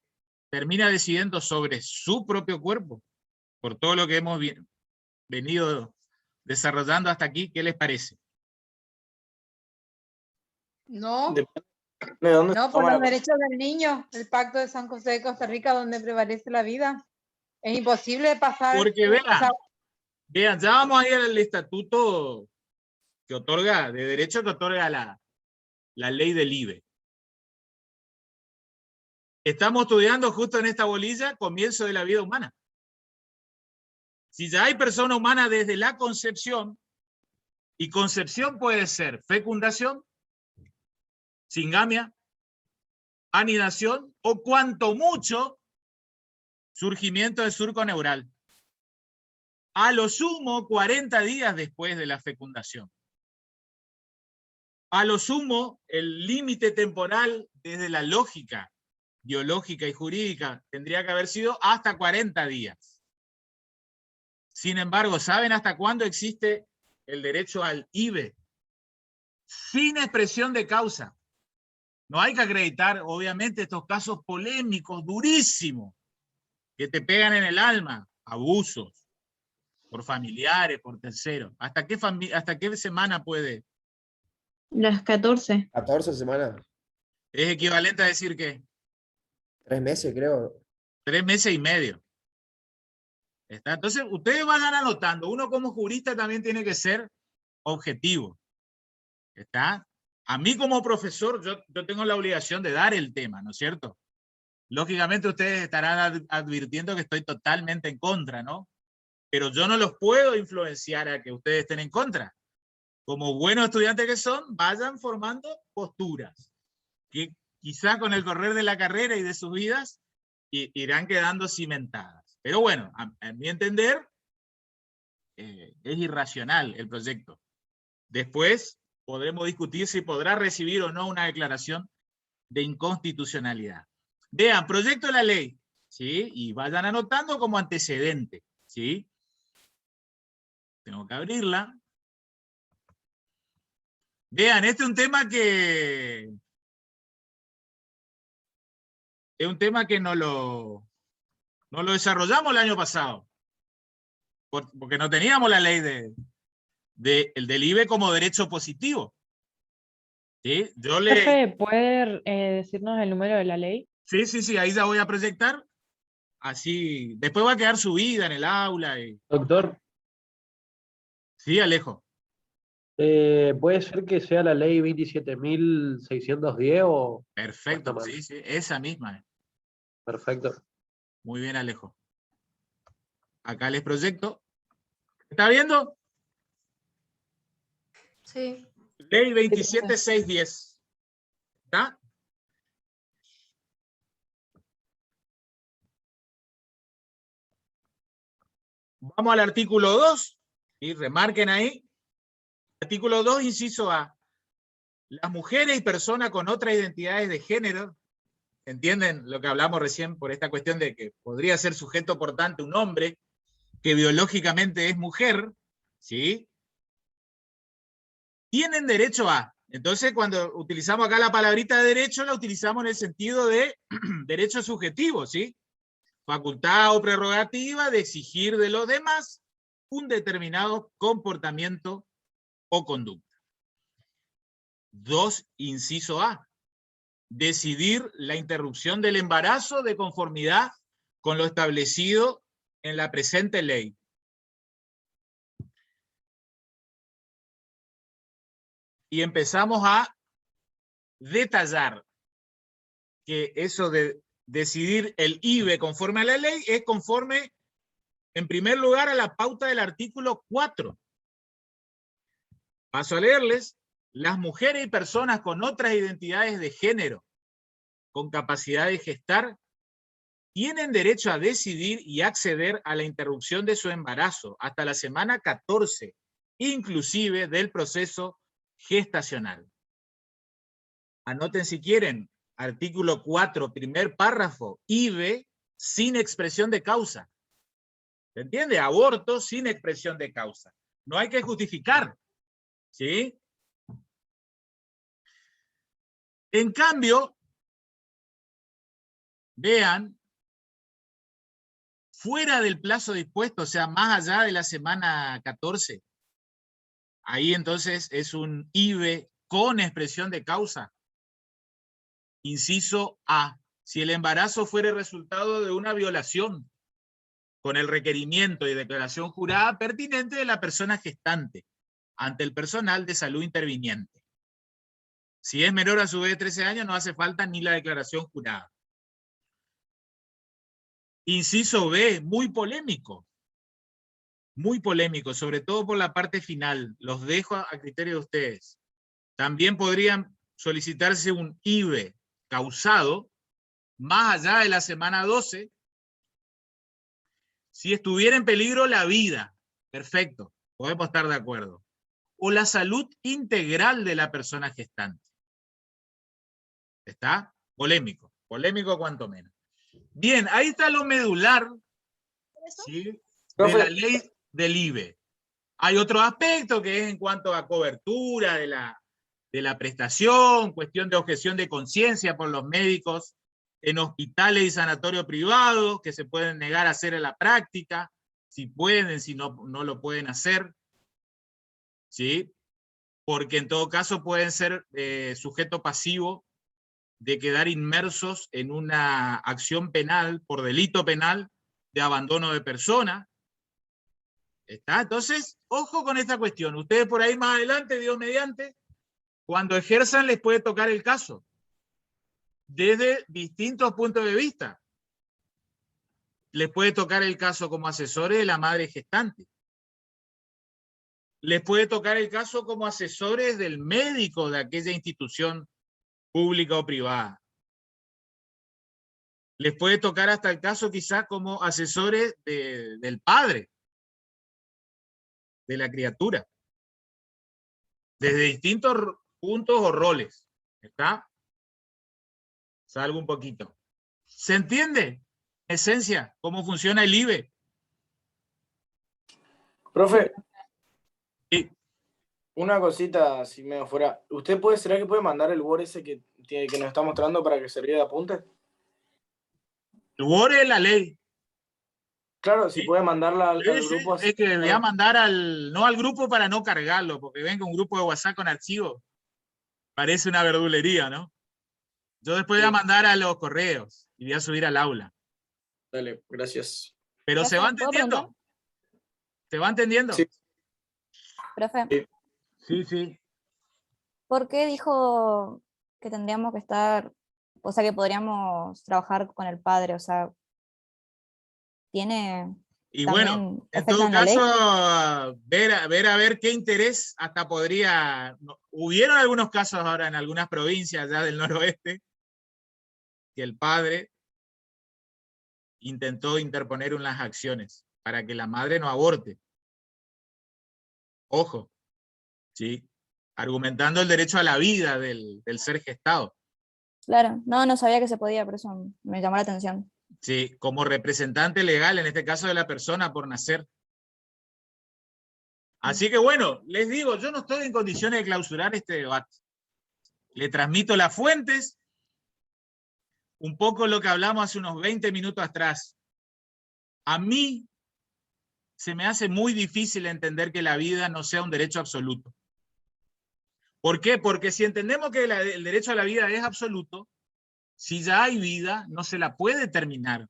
termina decidiendo sobre su propio cuerpo, por todo lo que hemos venido desarrollando hasta aquí. ¿Qué les parece? No, ¿De dónde no, se por toma los la derechos del niño, el Pacto de San José de Costa Rica, donde prevalece la vida. Es imposible pasar. Porque o sea, vean, ya vamos a ir al estatuto que otorga, de derecho que otorga la ley del IVE. Estamos estudiando justo en esta bolilla comienzo de la vida humana. Si ya hay persona humana desde la concepción, y concepción puede ser fecundación, singamia, anidación, o cuanto mucho, surgimiento de surco neural. A lo sumo 40 días después de la fecundación. A lo sumo, el límite temporal desde la lógica biológica y jurídica tendría que haber sido hasta 40 días. Sin embargo, ¿saben hasta cuándo existe el derecho al IBE? Sin expresión de causa. No hay que acreditar, obviamente, estos casos polémicos, durísimos, que te pegan en el alma, abusos, por familiares, por terceros. ¿Hasta qué semana puede? Las 14. 14 semanas. Es equivalente a decir que 3 meses, creo. 3 meses y medio. ¿Está? Entonces, ustedes van anotando. Uno como jurista también tiene que ser objetivo. ¿Está? A mí como profesor, yo tengo la obligación de dar el tema, ¿no es cierto? Lógicamente ustedes estarán advirtiendo que estoy totalmente en contra, ¿no? Pero yo no los puedo influenciar a que ustedes estén en contra. Como buenos estudiantes que son, vayan formando posturas, que quizá con el correr de la carrera y de sus vidas irán quedando cimentadas. Pero bueno, a mi entender, es irracional el proyecto. Después podremos discutir si podrá recibir o no una declaración de inconstitucionalidad. Vean, proyecto de la ley, ¿sí? Y vayan anotando como antecedente, ¿sí? Tengo que abrirla. Vean, este es un tema que... Es un tema que no lo desarrollamos el año pasado. Porque no teníamos la ley del IBE como derecho positivo. ¿Sí? Profe, ¿puede decirnos el número de la ley? Sí, ahí ya voy a proyectar. Así, después va a quedar subida en el aula. Doctor. Sí, Alejo. ¿Puede ser que sea la ley 27.610 o...? Perfecto, sí, esa misma. Perfecto. Muy bien, Alejo. Acá les proyecto. ¿Está viendo? Sí. Ley 27.610. ¿Está? Vamos al artículo 2. Y remarquen ahí. Artículo 2, inciso A. Las mujeres y personas con otras identidades de género, ¿entienden lo que hablamos recién por esta cuestión de que podría ser sujeto portante un hombre que biológicamente es mujer, ¿sí? Tienen derecho a. Entonces, cuando utilizamos acá la palabrita de derecho, la utilizamos en el sentido de derecho subjetivo, ¿sí? Facultad o prerrogativa de exigir de los demás un determinado comportamiento o conducta. 2, inciso A. Decidir la interrupción del embarazo de conformidad con lo establecido en la presente ley. Y empezamos a detallar que eso de decidir el IBE conforme a la ley es conforme, en primer lugar, a la pauta del artículo 4. Paso a leerles. Las mujeres y personas con otras identidades de género, con capacidad de gestar, tienen derecho a decidir y acceder a la interrupción de su embarazo hasta la semana 14, inclusive del proceso gestacional. Anoten si quieren, artículo 4, primer párrafo, IBE sin expresión de causa. ¿Se entiende? Aborto sin expresión de causa. No hay que justificar, ¿sí? En cambio, vean, fuera del plazo dispuesto, o sea, más allá de la semana 14, ahí entonces es un IBE con expresión de causa. Inciso A, si el embarazo fuere resultado de una violación, con el requerimiento y declaración jurada pertinente de la persona gestante, ante el personal de salud interviniente. Si es menor a su vez de 13 años, no hace falta ni la declaración jurada. Inciso B, muy polémico, sobre todo por la parte final. Los dejo a criterio de ustedes. También podrían solicitarse un IBE causado más allá de la semana 12, si estuviera en peligro la vida. Perfecto, podemos estar de acuerdo. O la salud integral de la persona gestante. ¿Está? Polémico cuanto menos. Bien, ahí está lo medular, ¿sí? De la ley del IVE. Hay otro aspecto que es en cuanto a cobertura de la prestación, cuestión de objeción de conciencia por los médicos en hospitales y sanatorios privados, que se pueden negar a hacer en la práctica, si pueden, si no, no lo pueden hacer, ¿sí? Porque en todo caso pueden ser sujeto pasivo de quedar inmersos en una acción penal, por delito penal, de abandono de persona. ¿Está? Entonces, ojo con esta cuestión. Ustedes por ahí más adelante, Dios mediante, cuando ejerzan les puede tocar el caso, desde distintos puntos de vista. Les puede tocar el caso como asesores de la madre gestante. Les puede tocar el caso como asesores del médico de aquella institución pública o privada. Les puede tocar hasta el caso quizás como asesores del padre, de la criatura, desde distintos puntos o roles. ¿Está? Salgo un poquito. ¿Se entiende? Esencia, cómo funciona el IVE. Profe, sí. Una cosita, si me fuera. ¿Será que puede mandar el Word ese que nos está mostrando para que se ríe de apunte? El Word es la ley. Claro, si puede mandarla al grupo. Es que voy a mandar no al grupo para no cargarlo, porque ven que un grupo de WhatsApp con archivos parece una verdulería, ¿no? Yo después voy a mandar a los correos y voy a subir al aula. Dale, gracias. Pero ¿Profe, ¿se va puedo entendiendo? preguntar? ¿Se va entendiendo? Sí. Profe, Sí. ¿por qué dijo que tendríamos que estar, o sea, que podríamos trabajar con el padre? O sea, ¿tiene Y también bueno, en efecto todo en la ley? caso, ver a ver qué interés hasta podría... Hubieron algunos casos ahora en algunas provincias ya del noroeste, que el padre intentó interponer unas acciones para que la madre no aborte. Ojo, ¿sí? Argumentando el derecho a la vida del ser gestado. Claro, no sabía que se podía, por eso me llamó la atención. Sí, como representante legal, en este caso de la persona por nacer. Así que bueno, les digo, yo no estoy en condiciones de clausurar este debate. Le transmito las fuentes, un poco lo que hablamos hace unos 20 minutos atrás. A mí se me hace muy difícil entender que la vida no sea un derecho absoluto. ¿Por qué? Porque si entendemos que el derecho a la vida es absoluto, si ya hay vida, no se la puede terminar.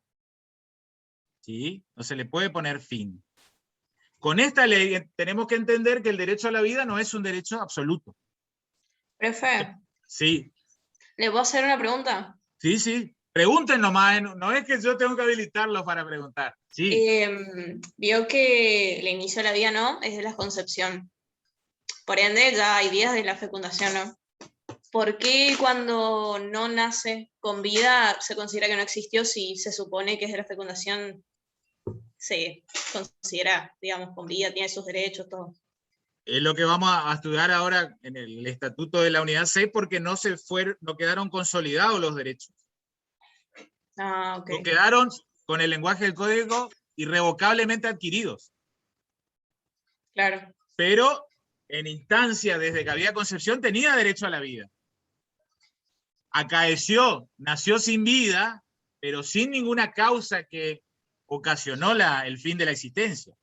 ¿Sí? No se le puede poner fin. Con esta ley tenemos que entender que el derecho a la vida no es un derecho absoluto. Profe, Sí. ¿le puedo hacer una pregunta? Sí. Pregunten nomás, no es que yo tengo que habilitarlos para preguntar. Sí. Vio que el inicio de la vida, ¿no? Es de la concepción. Por ende, ya hay días de la fecundación, ¿no? ¿Por qué cuando no nace con vida se considera que no existió si se supone que es de la fecundación se considera, digamos, con vida, tiene sus derechos, todo? Es lo que vamos a estudiar ahora en el estatuto de la unidad 6 porque no quedaron consolidados los derechos. Ah, ok. No quedaron con el lenguaje del código irrevocablemente adquiridos. Claro. Pero en instancia, desde que había concepción, tenía derecho a la vida. Acaeció, nació sin vida, pero sin ninguna causa que ocasionó el fin de la existencia.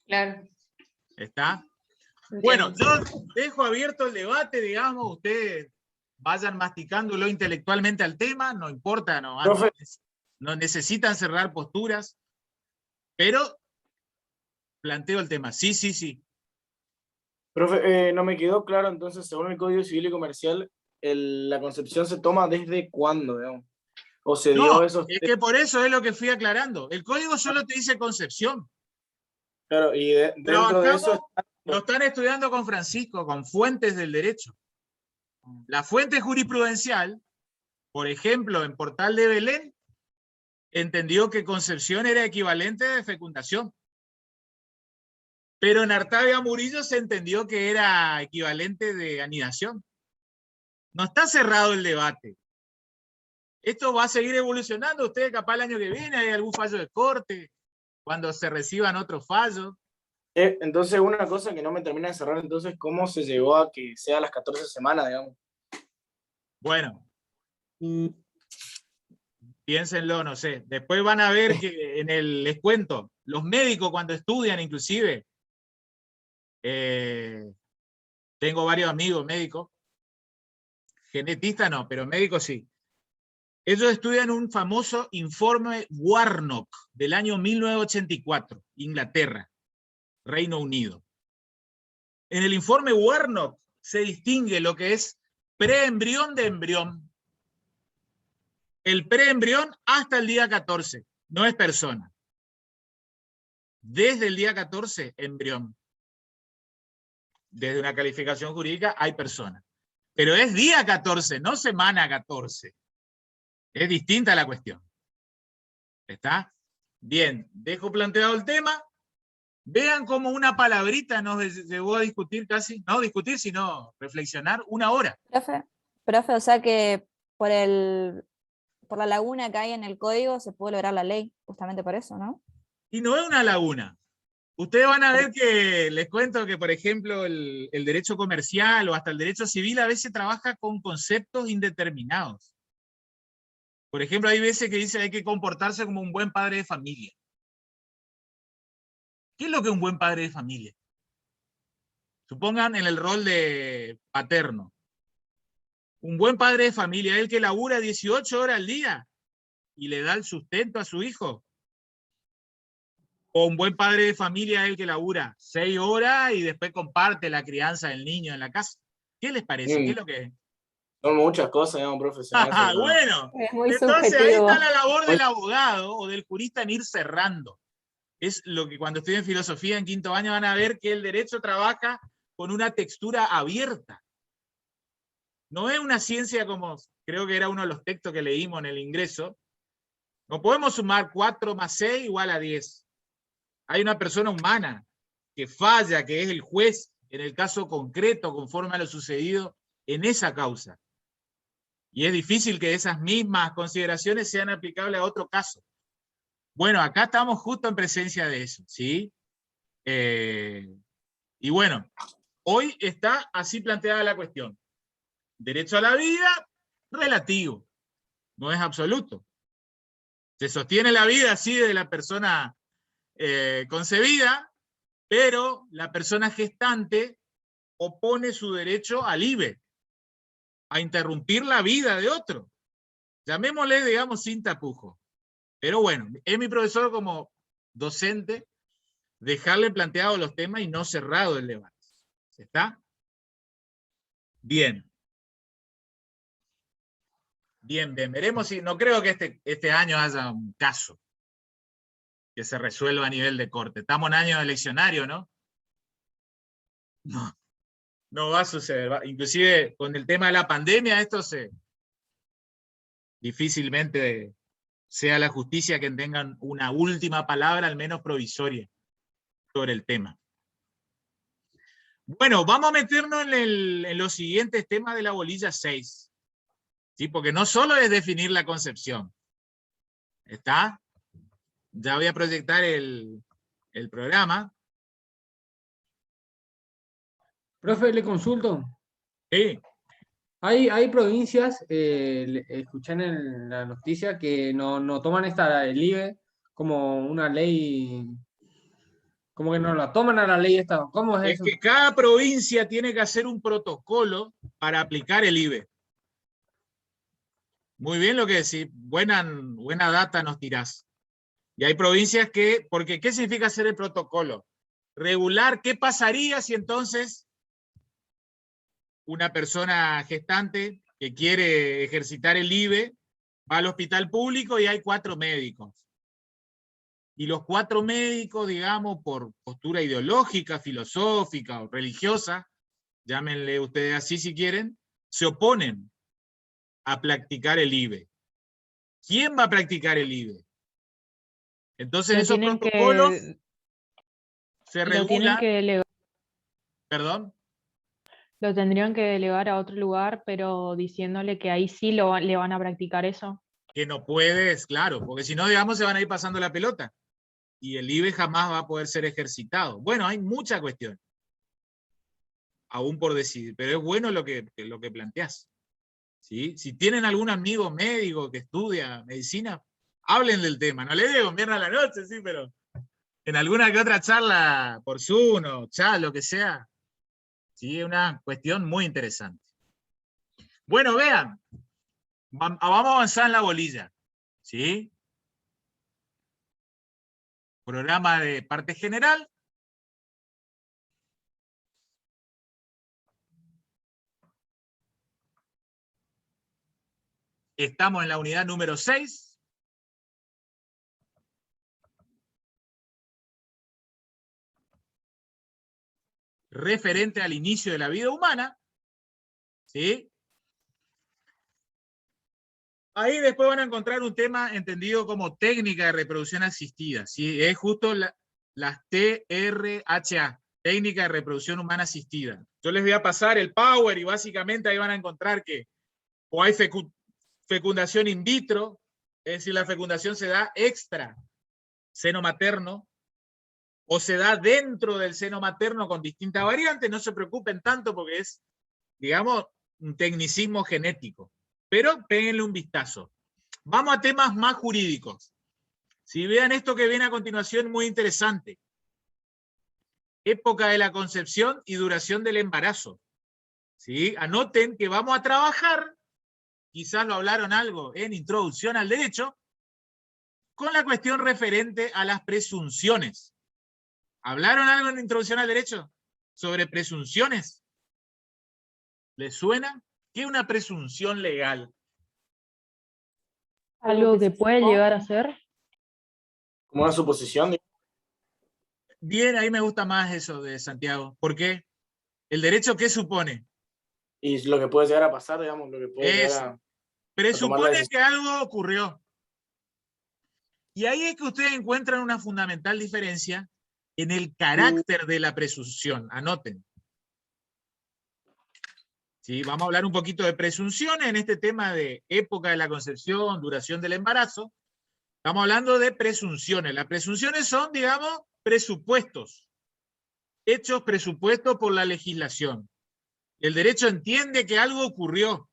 Claro. ¿Está? Entiendo. Bueno, yo dejo abierto el debate, digamos, ustedes vayan masticándolo intelectualmente al tema, no importa, no necesitan cerrar posturas, pero planteo el tema. Sí. Profe, no me quedó claro, entonces, según el Código Civil y Comercial, la concepción se toma desde cuándo, digamos. O se dio esos... Es que por eso es lo que fui aclarando. El código solo te dice concepción. Claro, y dentro de eso... Lo están estudiando con Francisco, con fuentes del derecho. La fuente jurisprudencial, por ejemplo, en Portal de Belén, entendió que concepción era equivalente de fecundación. Pero en Artavia Murillo se entendió que era equivalente de anidación. No está cerrado el debate. Esto va a seguir evolucionando. Ustedes capaz el año que viene hay algún fallo de corte. cuando se reciban otros fallos. Entonces, una cosa que no me termina de cerrar, entonces, ¿cómo se llegó a que sea las 14 semanas, digamos? Bueno, piénsenlo, no sé. Después van a ver que les cuento, los médicos cuando estudian inclusive, tengo varios amigos médicos, genetistas no, pero médicos sí. Ellos estudian un famoso informe Warnock del año 1984, Inglaterra, Reino Unido. En el informe Warnock se distingue lo que es preembrión de embrión. El preembrión hasta el día 14, no es persona. Desde el día 14, embrión. Desde una calificación jurídica hay persona. Pero es día 14, no semana 14. Es distinta la cuestión. ¿Está? Bien, dejo planteado el tema. Vean cómo una palabrita nos llevó a discutir casi, no discutir, sino reflexionar 1 hora. Profe, o sea que por la laguna que hay en el código se puede lograr la ley, justamente por eso, ¿no? Y no es una laguna. Ustedes van a ver que, les cuento que, por ejemplo, el derecho comercial o hasta el derecho civil a veces trabaja con conceptos indeterminados. Por ejemplo, hay veces que dice que hay que comportarse como un buen padre de familia. ¿Qué es lo que es un buen padre de familia? Supongan en el rol de paterno. Un buen padre de familia es el que labura 18 horas al día y le da el sustento a su hijo. O un buen padre de familia es el que labura 6 horas y después comparte la crianza del niño en la casa. ¿Qué les parece? ¿Qué es lo que es? Son muchas cosas, digamos, profesional. Bueno, Es muy entonces ahí subjetivo. está la labor del abogado o del jurista en ir cerrando. Es lo que cuando estudien filosofía en 5º año van a ver que el derecho trabaja con una textura abierta. No es una ciencia como, creo que era uno de los textos que leímos en el ingreso. No podemos sumar 4 más 6 igual a 10. Hay una persona humana que falla, que es el juez, en el caso concreto, conforme a lo sucedido en esa causa. Y es difícil que esas mismas consideraciones sean aplicables a otro caso. Bueno, acá estamos justo en presencia de eso, ¿sí? Y bueno, hoy está así planteada la cuestión. Derecho a la vida, relativo, no es absoluto. Se sostiene la vida así de la persona concebida, pero la persona gestante opone su derecho al IBE, a interrumpir la vida de otro. Llamémosle, digamos, sin tapujo. Pero bueno, es mi profesor como docente dejarle planteado los temas y no cerrado el debate. ¿Está? Bien. Bien, bien. Veremos si... No creo que este año haya un caso que se resuelva a nivel de corte. Estamos en año eleccionario, ¿no? No. No va a suceder. Inclusive con el tema de la pandemia, esto difícilmente sea la justicia quien tenga una última palabra, al menos provisoria, sobre el tema. Bueno, vamos a meternos en los siguientes temas de la bolilla 6. ¿Sí? Porque no solo es definir la concepción. ¿Está? Ya voy a proyectar el programa. Profe, le consulto. Sí. Hay provincias, escuché en la noticia, que no toman el IBE como una ley, como que no la toman a la ley esta. ¿Cómo es eso? Es que cada provincia tiene que hacer un protocolo para aplicar el IBE. Muy bien lo que decís, buena data nos tirás. Y hay provincias que, porque ¿qué significa hacer el protocolo? Regular, ¿qué pasaría si entonces una persona gestante que quiere ejercitar el IBE va al hospital público y hay 4 médicos? Y los 4 médicos, digamos, por postura ideológica, filosófica o religiosa, llámenle ustedes así si quieren, se oponen a practicar el IBE. ¿Quién va a practicar el IBE? Entonces esos protocolos se regulan. ¿Perdón? Lo tendrían que delegar a otro lugar, pero diciéndole que ahí sí le van a practicar eso. Que no puedes, claro, porque si no, digamos, se van a ir pasando la pelota. y el IBE jamás va a poder ser ejercitado. Bueno, hay muchas cuestiones aún por decidir, pero es bueno lo que planteás. ¿Sí? Si tienen algún amigo médico que estudia medicina, hablen del tema. No le digo viernes a la noche, sí, pero en alguna que otra charla por Zoom o chat, lo que sea, sí, es una cuestión muy interesante. Bueno, vean, vamos a avanzar en la bolilla. ¿Sí? Programa de parte general. Estamos en la unidad número 6. Referente al inicio de la vida humana. ¿Sí? Ahí después van a encontrar un tema entendido como técnica de reproducción asistida. ¿Sí? Es justo las TRHA, técnica de reproducción humana asistida. Yo les voy a pasar el power y básicamente ahí van a encontrar que o hay fecundación in vitro, es decir, la fecundación se da extra seno materno, o se da dentro del seno materno con distintas variantes. No se preocupen tanto porque es, digamos, un tecnicismo genético. Pero péguenle un vistazo. Vamos a temas más jurídicos. Si vean esto que viene a continuación, muy interesante. Época de la concepción y duración del embarazo. ¿Sí? Anoten que vamos a trabajar, quizás lo hablaron algo en Introducción al Derecho, con la cuestión referente a las presunciones. ¿Hablaron algo en Introducción al Derecho sobre presunciones? ¿Les suena? ¿Qué es una presunción legal? Algo que puede llegar a ser. Como una suposición. Bien, ahí me gusta más eso de Santiago. ¿Por qué? ¿El derecho qué supone? Y lo que puede llegar a pasar, digamos, lo que puede llegar a presupone que algo ocurrió. Y ahí es que ustedes encuentran una fundamental diferencia en el carácter de la presunción. Anoten. ¿Sí? Vamos a hablar un poquito de presunciones en este tema de época de la concepción, duración del embarazo. Estamos hablando de presunciones. Las presunciones son, digamos, presupuestos. Hechos presupuestos por la legislación. El derecho entiende que algo ocurrió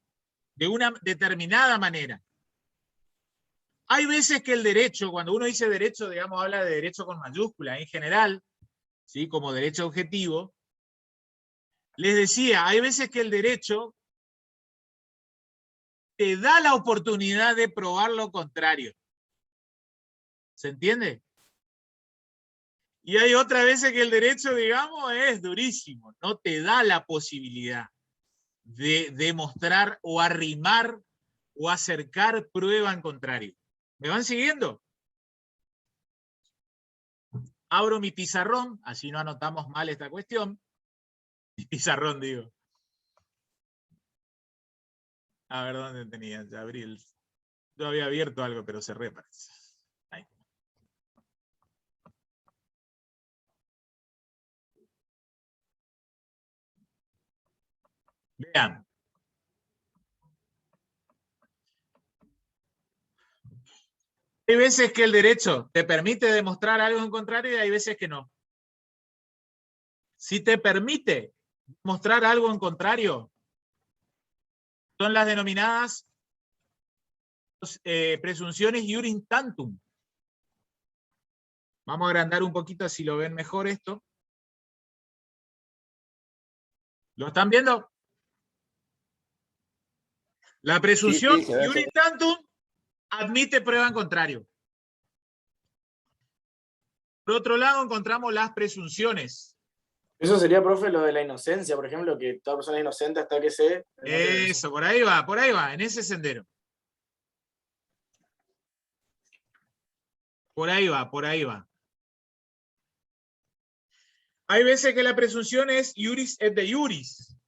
de una determinada manera. Hay veces que el derecho, cuando uno dice derecho, digamos, habla de derecho con mayúscula en general, ¿sí? Como derecho objetivo. Les decía, hay veces que el derecho te da la oportunidad de probar lo contrario. ¿Se entiende? Y hay otras veces que el derecho, digamos, es durísimo. No te da la posibilidad de demostrar o arrimar o acercar prueba en contrario. ¿Me van siguiendo? Abro mi pizarrón, así no anotamos mal esta cuestión. Mi pizarrón, digo. A ver, ¿dónde tenía? Ya abrí el... Yo había abierto algo, pero cerré, parece. Ahí. Vean. Hay veces que el derecho te permite demostrar algo en contrario y hay veces que no. Si te permite mostrar algo en contrario, son las denominadas presunciones iure in tantum. Vamos a agrandar un poquito así lo ven mejor esto. ¿Lo están viendo? La presunción iure in tantum admite prueba en contrario. Por otro lado, encontramos las presunciones. Eso sería, profe, lo de la inocencia, por ejemplo, que toda persona es inocente hasta que se... Eso, por ahí va, en ese sendero. Por ahí va. Hay veces que la presunción es iuris et de iuris.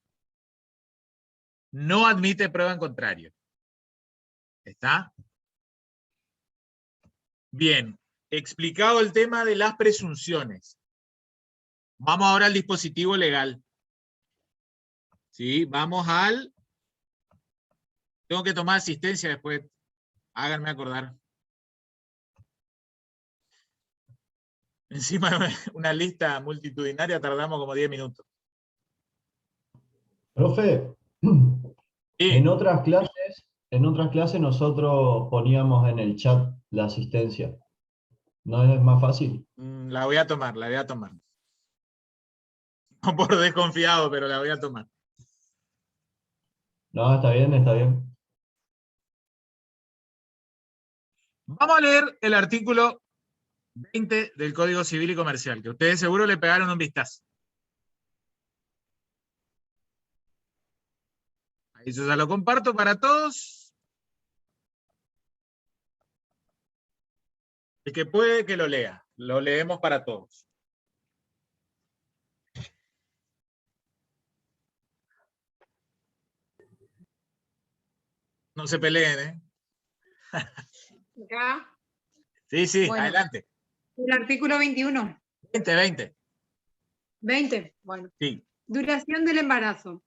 No admite prueba en contrario. ¿Está? Bien, explicado el tema de las presunciones. Vamos ahora al dispositivo legal. ¿Sí? Vamos al... Tengo que tomar asistencia después. Háganme acordar. Encima de una lista multitudinaria tardamos como 10 minutos. Profe, en otras clases nosotros poníamos en el chat la asistencia. ¿No es más fácil? La voy a tomar, la voy a tomar. No por desconfiado, pero la voy a tomar. No, está bien, está bien. Vamos a leer el artículo 20 del Código Civil y Comercial, que ustedes seguro le pegaron un vistazo. Ahí yo ya lo comparto para todos. El que puede que lo lea. Lo leemos para todos. No se peleen, ¿eh? Acá, Sí, sí, Bueno. adelante. el artículo 21. 20. 20. Bueno. Sí. Duración del embarazo.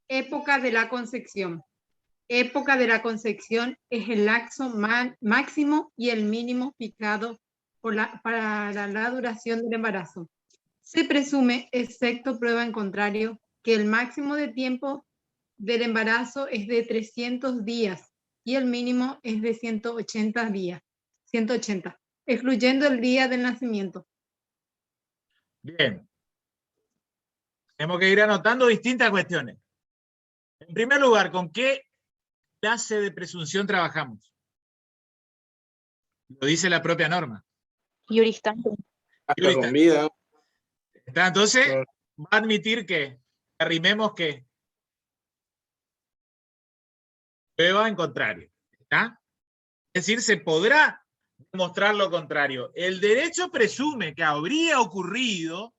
Época de la concepción. Época de la concepción es el lapso máximo y el mínimo fijado para la duración del embarazo. Se presume, excepto prueba en contrario, que el máximo de tiempo del embarazo es de 300 días y el mínimo es de 180 días, 180, excluyendo el día del nacimiento. Bien. Tenemos que ir anotando distintas cuestiones. En primer lugar, ¿con qué clase de presunción trabajamos? Lo dice la propia norma. Jurista. Hasta con vida. ¿Está? Entonces, va a admitir que arrimemos que prueba en contrario. ¿Está? Es decir, se podrá demostrar lo contrario. El derecho presume que habría ocurrido,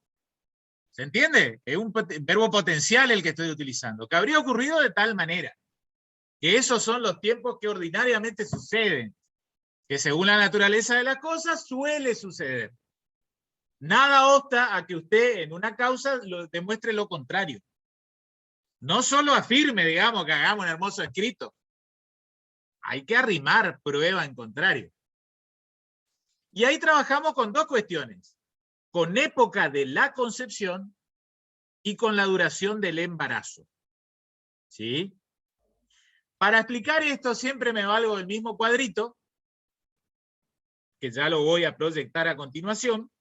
¿se entiende? Es un verbo potencial el que estoy utilizando, que habría ocurrido de tal manera, que esos son los tiempos que ordinariamente suceden, que según la naturaleza de las cosas suele suceder. Nada obsta a que usted en una causa demuestre lo contrario. No solo afirme, digamos, que hagamos un hermoso escrito. Hay que arrimar prueba en contrario. Y ahí trabajamos con dos cuestiones. Con época de la concepción y con la duración del embarazo. ¿Sí? Para explicar esto siempre me valgo del mismo cuadrito, que ya lo voy a proyectar a continuación,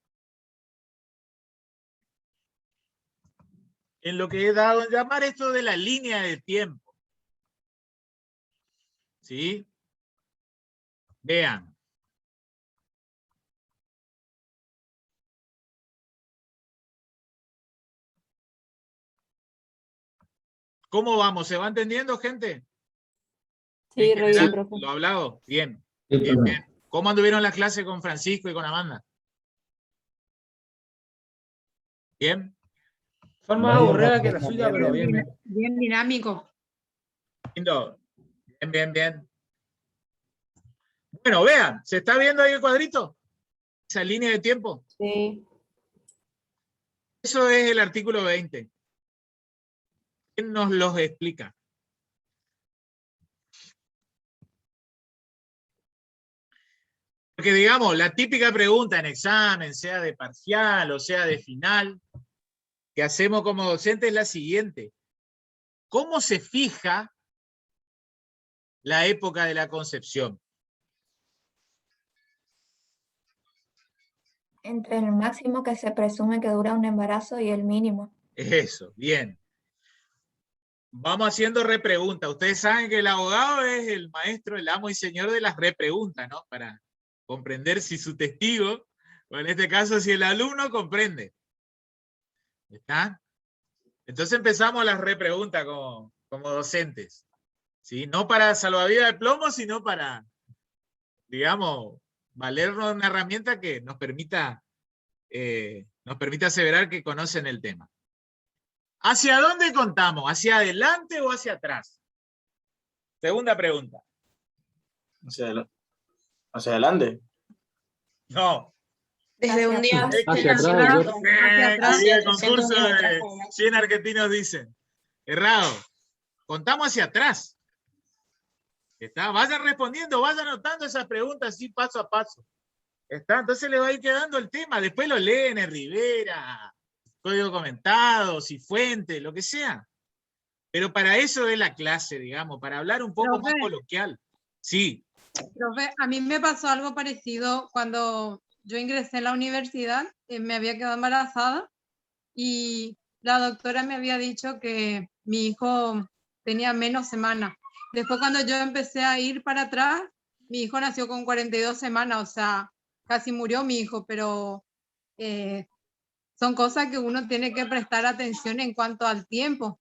en lo que he dado en llamar esto de la línea de tiempo. ¿Sí? Vean. ¿Cómo vamos? ¿Se va entendiendo, gente? Sí, En re bien, general, profe. ¿lo hablado? Bien. Sí, Bien, profe. bien. ¿Cómo anduvieron las clases con Francisco y con Amanda? ¿Bien? Son más Medio aburridas que la rato, suya, pero bien, bien. Bien dinámico. Lindo. Bien, bien, bien. Bueno, vean, ¿se está viendo ahí el cuadrito? Esa línea de tiempo. Sí. Eso es el artículo 20. ¿Quién nos los explica? Porque digamos, la típica pregunta en examen, sea de parcial o sea de final, que hacemos como docente es la siguiente. ¿Cómo se fija la época de la concepción? Entre el máximo que se presume que dura un embarazo y el mínimo. Eso, bien. Vamos haciendo repreguntas. Ustedes saben que el abogado es el maestro, el amo y señor de las repreguntas, ¿no? Para comprender si su testigo, o en este caso si el alumno comprende. ¿Está? Entonces empezamos las repreguntas como docentes. ¿Sí? No para salvavidas de plomo, sino para, digamos, valernos de una herramienta que nos permita aseverar que conocen el tema. ¿Hacia dónde contamos? ¿Hacia adelante o hacia atrás? Segunda pregunta. Hacia adelante. No. Desde un día antes Hacia del atrás, nacimiento. Hacia el 300 concurso días atrás, de como máximo. 100 argentinos dicen. Errado. Contamos hacia atrás. ¿Está? Vayan respondiendo, vayan anotando esas preguntas así paso a paso. ¿Está? Entonces le va a ir quedando el tema. Después lo leen en Rivera, código comentado, Cifuentes, lo que sea. Pero para eso es la clase, digamos, para hablar un poco más Profe. coloquial. Sí. Profe, a mí me pasó algo parecido cuando yo ingresé en la universidad, me había quedado embarazada y la doctora me había dicho que mi hijo tenía menos semanas. Después cuando yo empecé a ir para atrás, mi hijo nació con 42 semanas, o sea, casi murió mi hijo, pero son cosas que uno tiene que prestar atención en cuanto al tiempo,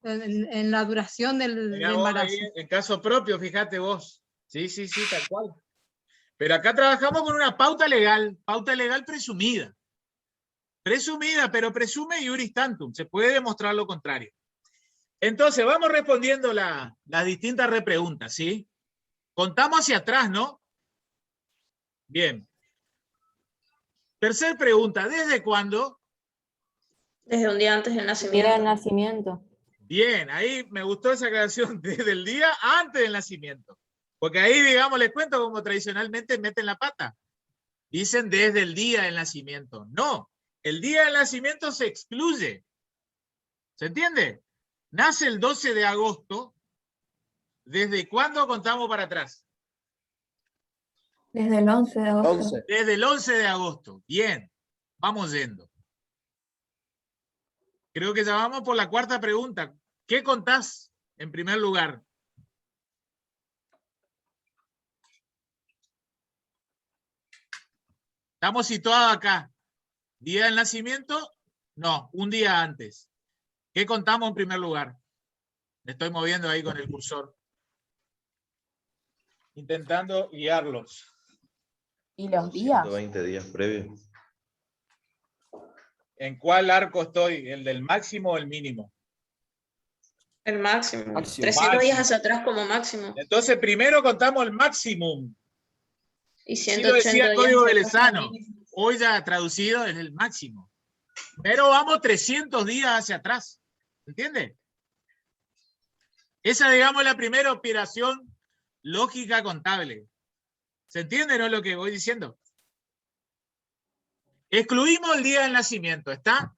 en la duración del Mirá vos embarazo. ahí, en caso propio, fíjate vos. Sí, tal cual. Pero acá trabajamos con una pauta legal presumida. Presumida, pero presume iuris tantum. Se puede demostrar lo contrario. Entonces, vamos respondiendo las distintas repreguntas, ¿sí? Contamos hacia atrás, ¿no? Bien. Tercer pregunta, ¿desde cuándo? Desde un día antes del Día nacimiento. del nacimiento. Bien, ahí me gustó esa aclaración, desde el día antes del nacimiento. Porque ahí, digamos, les cuento como tradicionalmente meten la pata. Dicen desde el día del nacimiento. No, el día del nacimiento se excluye. ¿Se entiende? Nace el 12 de agosto. ¿Desde cuándo contamos para atrás? Desde el 11 de agosto. Desde el 11 de agosto. Bien, vamos yendo. Creo que ya vamos por la cuarta pregunta. ¿Qué contás en primer lugar? Estamos situados acá. ¿Día del nacimiento? No, un día antes. ¿Qué contamos en primer lugar? Me estoy moviendo ahí con el cursor. Intentando guiarlos. ¿Y los días? 120 días previos. ¿En cuál arco estoy? ¿El del máximo o el mínimo? El máximo. Máximo. 300 días hacia atrás como máximo. Entonces primero contamos el máximo. Y Sí lo 180 decía el días código hacia atrás velezano. como mínimo. Hoy ya traducido es el máximo. Pero vamos 300 días hacia atrás. ¿Entiende? Esa, digamos, es la primera operación lógica contable. ¿Se entiende, no, lo que voy diciendo? Excluimos el día del nacimiento, ¿está?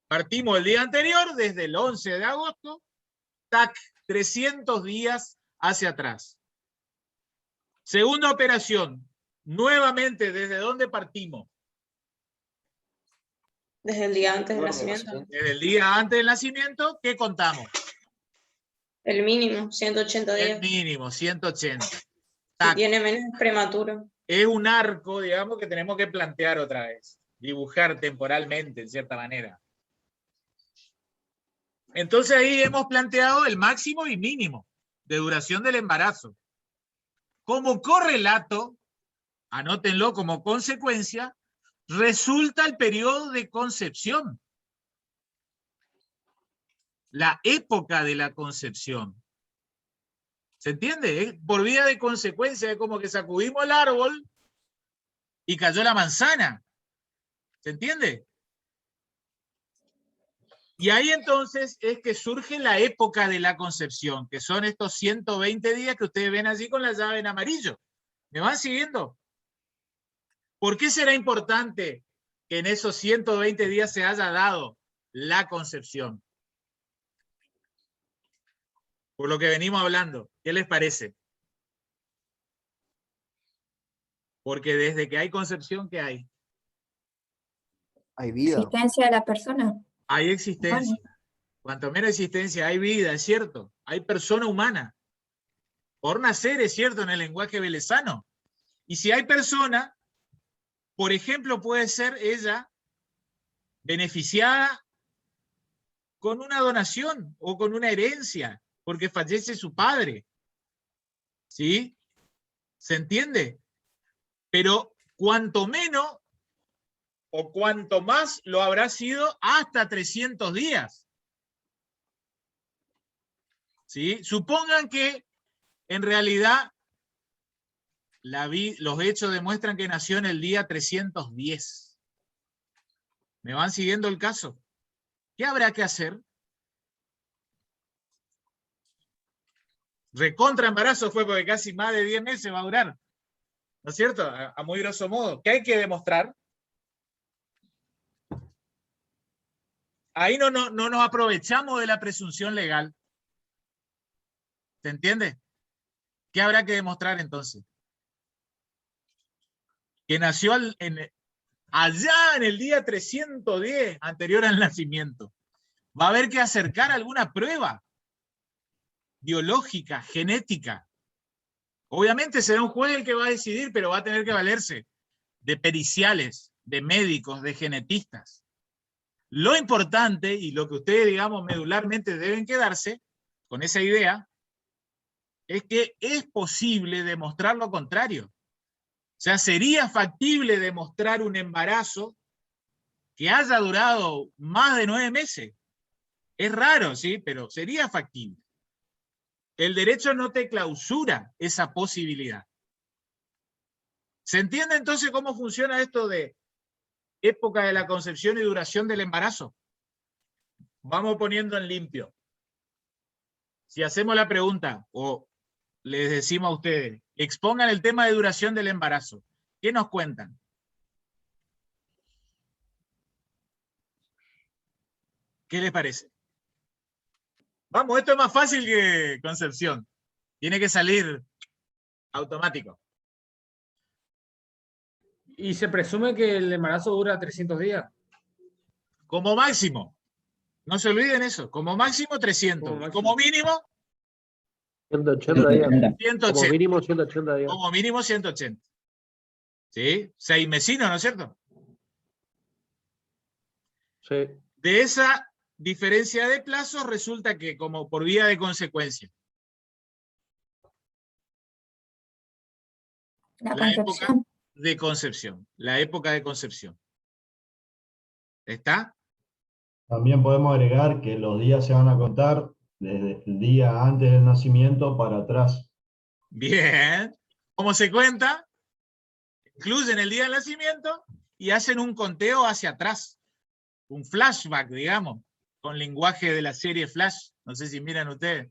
Partimos el día anterior, desde el 11 de agosto, tac, 300 días hacia atrás. Segunda operación, nuevamente, ¿desde dónde partimos? Desde el día antes del nacimiento. Desde el día antes del nacimiento, ¿qué contamos? El mínimo, 180 días. El mínimo, 180. Si Tac. tiene menos es prematuro. Es un arco, digamos, que tenemos que plantear otra vez. Dibujar temporalmente, en cierta manera. Entonces ahí hemos planteado el máximo y mínimo de duración del embarazo. Como correlato, anótenlo como consecuencia, resulta el periodo de concepción. La época de la concepción. ¿Se entiende? Por vía de consecuencia, es como que sacudimos el árbol y cayó la manzana. ¿Se entiende? Y ahí entonces es que surge la época de la concepción, que son estos 120 días que ustedes ven allí con la llave en amarillo. ¿Me van siguiendo? ¿Por qué será importante que en esos 120 días se haya dado la concepción? Por lo que venimos hablando. ¿Qué les parece? Porque desde que hay concepción, ¿qué hay? Hay vida. Existencia de la persona. Hay existencia. Cuanto menos existencia, hay vida, es cierto. Hay persona humana. Por nacer, es cierto, en el lenguaje velezano. Y si hay persona, por ejemplo, puede ser ella beneficiada con una donación o con una herencia, porque fallece su padre. ¿Sí? ¿Se entiende? Pero cuanto menos o cuanto más lo habrá sido hasta 300 días. ¿Sí? Supongan que en realidad los hechos demuestran que nació en el día 310. ¿Me van siguiendo el caso? ¿Qué habrá que hacer? Recontra embarazo fue porque casi más de 10 meses va a durar. ¿no es cierto? A muy grosso modo. ¿Qué hay que demostrar? Ahí no nos aprovechamos de la presunción legal. ¿Se entiende? ¿Qué habrá que demostrar entonces? Que nació allá en el día 310, anterior al nacimiento. Va a haber que acercar alguna prueba biológica, genética. Obviamente será un juez el que va a decidir, pero va a tener que valerse de periciales, de médicos, de genetistas. Lo importante, y lo que ustedes, digamos, medularmente deben quedarse con esa idea, es que es posible demostrar lo contrario. O sea, sería factible demostrar un embarazo que haya durado más de 9 meses. Es raro, sí, pero sería factible. El derecho no te clausura esa posibilidad. ¿Se entiende entonces cómo funciona esto de época de la concepción y duración del embarazo? Vamos poniendo en limpio. Si hacemos la pregunta, o les decimos a ustedes, expongan el tema de duración del embarazo, ¿qué nos cuentan? ¿Qué les parece? Vamos, esto es más fácil que concepción. Tiene que salir automático. Y se presume que el embarazo dura 300 días. Como máximo. No se olviden eso. Como máximo 300. Como mínimo 180 días. 180. Como mínimo 180 días. Como mínimo 180. ¿Sí? 6 mesinos, ¿no es cierto? Sí. De esa diferencia de plazos resulta que como por vía de consecuencia. La época concepción. de concepción. La época de concepción. ¿Está? También podemos agregar que los días se van a contar desde el día antes del nacimiento para atrás. Bien. ¿Cómo se cuenta? Incluyen el día del nacimiento y hacen un conteo hacia atrás. Un flashback, digamos, con lenguaje de la serie Flash. No sé si miran ustedes.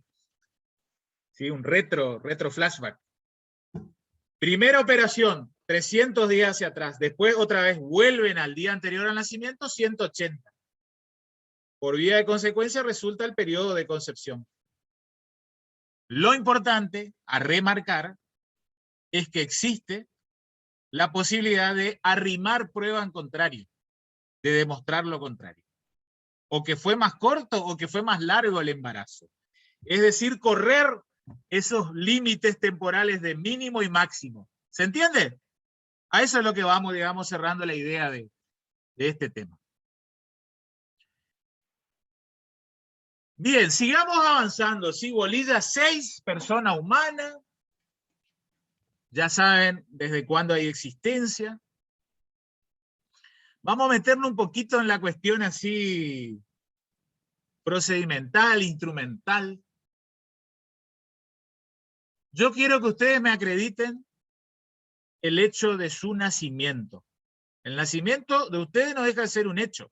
Sí, un retro flashback. Primera operación, 300 días hacia atrás. Después otra vez vuelven al día anterior al nacimiento, 180. Por vía de consecuencia resulta el periodo de concepción. Lo importante a remarcar es que existe la posibilidad de arrimar prueba en contrario, de demostrar lo contrario. O que fue más corto o que fue más largo el embarazo. Es decir, correr esos límites temporales de mínimo y máximo. ¿Se entiende? A eso es lo que vamos, digamos, cerrando la idea de este tema. Bien, sigamos avanzando. ¿Sí? Bolilla 6, persona humana. Ya saben desde cuándo hay existencia. Vamos a meternos un poquito en la cuestión así procedimental, instrumental. Yo quiero que ustedes me acrediten el hecho de su nacimiento. El nacimiento de ustedes no deja de ser un hecho.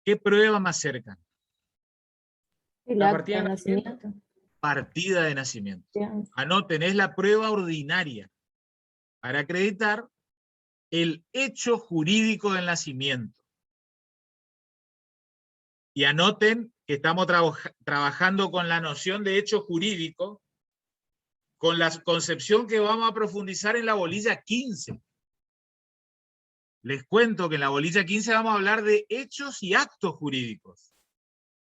¿Qué prueba más cerca? La partida de nacimiento. Partida de nacimiento. Anoten, es la prueba ordinaria para acreditar el hecho jurídico del nacimiento. Y anoten que estamos trabajando con la noción de hecho jurídico, con la concepción que vamos a profundizar en la bolilla 15. Les cuento que en la bolilla 15 vamos a hablar de hechos y actos jurídicos.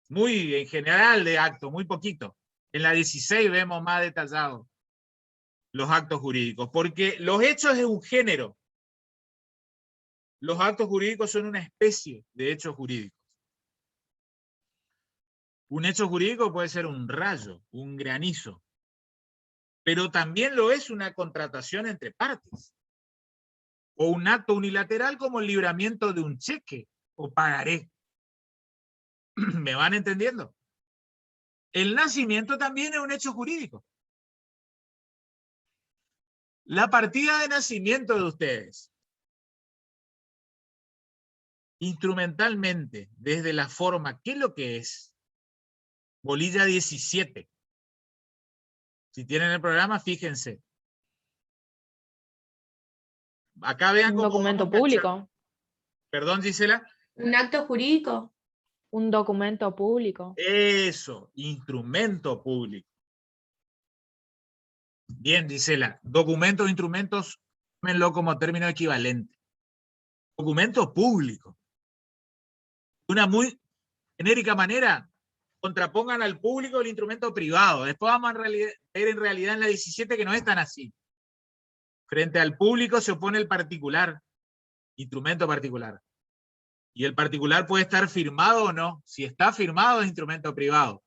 Muy en general de actos, muy poquito. En la 16 vemos más detallado los actos jurídicos, porque los hechos es un género. Los actos jurídicos son una especie de hechos jurídicos. Un hecho jurídico puede ser un rayo, un granizo, pero también lo es una contratación entre partes, o un acto unilateral como el libramiento de un cheque o pagaré. ¿Me van entendiendo? El nacimiento también es un hecho jurídico. La partida de nacimiento de ustedes, instrumentalmente, desde la forma, ¿qué es lo que es? Bolilla 17. Si tienen el programa, fíjense. Acá vean Un cómo documento vamos a tachar. público. Perdón, Gisela. ¿Un acto jurídico? Un documento público. Eso, instrumento público. Bien, Gisela. Documentos, instrumentos, tómenlo como término equivalente. Documento público. De una muy genérica manera, contrapongan al público el instrumento privado. Después vamos a ver en realidad en la 17 que no es tan así. Frente al público se opone el particular, instrumento particular. Y el particular puede estar firmado o no. Si está firmado es instrumento privado.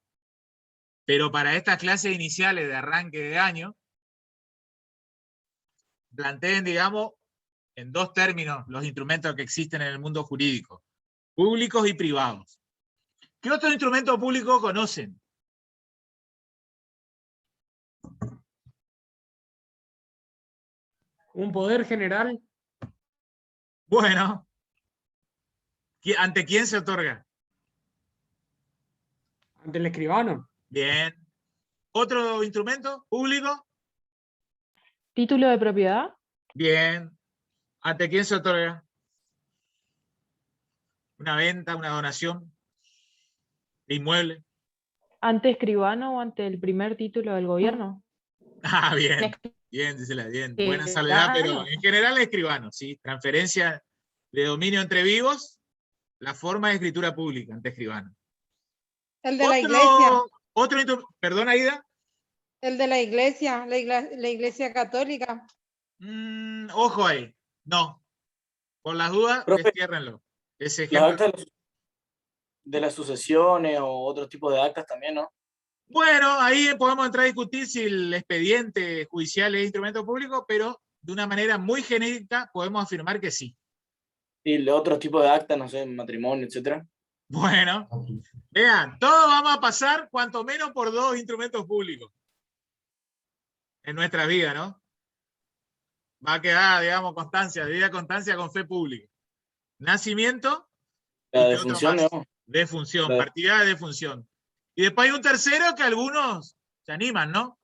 Pero para estas clases iniciales de arranque de año, planteen, digamos, en dos términos los instrumentos que existen en el mundo jurídico. Públicos y privados. ¿Qué otro instrumento público conocen? Un poder general. Bueno. ¿Ante quién se otorga? Ante el escribano. Bien. ¿Otro instrumento público? ¿Título de propiedad? Bien. ¿Ante quién se otorga? ¿Una venta, una donación de inmueble? ¿Ante escribano o ante el primer título del gobierno? Ah, bien. Bien, Gisela, bien. Buena salvedad, pero en general escribano, ¿sí? Transferencia de dominio entre vivos, la forma de escritura pública ante escribano. El de la iglesia. Perdón, Aida. El de la iglesia, la iglesia católica. Ojo ahí. No. Por las dudas, destiérrenlo. Ese Los ejemplo. actas de las sucesiones o otros tipos de actas también, ¿no? Bueno, ahí podemos entrar a discutir si el expediente judicial es instrumento público, pero de una manera muy genérica podemos afirmar que sí. Y otros tipos de actas, no sé, matrimonio, etcétera. Bueno, vean, todos vamos a pasar cuanto menos por dos instrumentos públicos en nuestra vida, ¿no? Va a quedar, digamos, constancia, debida constancia con fe pública. Nacimiento. La defunción, ¿no? Defunción, partida de defunción. Y después hay un tercero que algunos se animan, ¿no?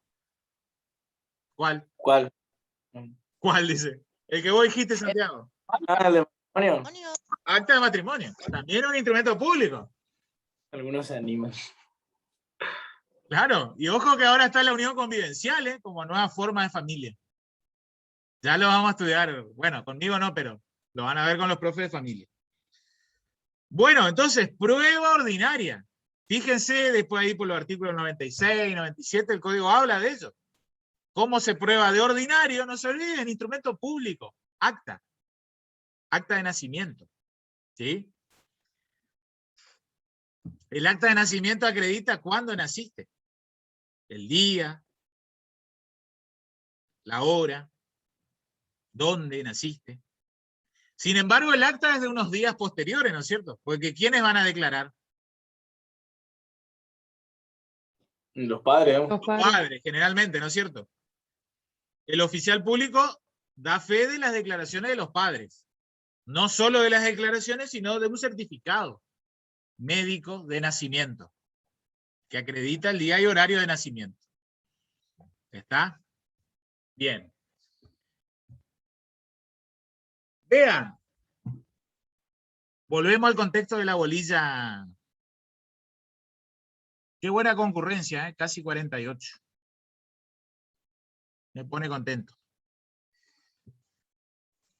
¿Cuál? ¿Cuál? ¿Cuál dice? El que vos dijiste, Santiago. Ah, el de matrimonio. Acta de matrimonio. También un instrumento público. Algunos se animan. Claro, y ojo que ahora está la unión convivencial, ¿eh? Como nueva forma de familia. Ya lo vamos a estudiar, bueno, conmigo no, pero lo van a ver con los profes de familia. Bueno, entonces, prueba ordinaria. Fíjense después ahí por los artículos 96, 97, el código habla de eso. ¿Cómo se prueba de ordinario? No se olviden, instrumento público, acta. Acta de nacimiento. ¿Sí? El acta de nacimiento acredita cuándo naciste. El día, la hora, dónde naciste. Sin embargo, el acta es de unos días posteriores, ¿no es cierto? Porque ¿quiénes van a declarar? Los padres, ¿no? Los padres, generalmente, ¿no es cierto? El oficial público da fe de las declaraciones de los padres. No solo de las declaraciones, sino de un certificado médico de nacimiento, que acredita el día y horario de nacimiento. ¿Está? Bien. Vean. Volvemos al contexto de la bolilla. Qué buena concurrencia, ¿eh? Casi 48. Me pone contento.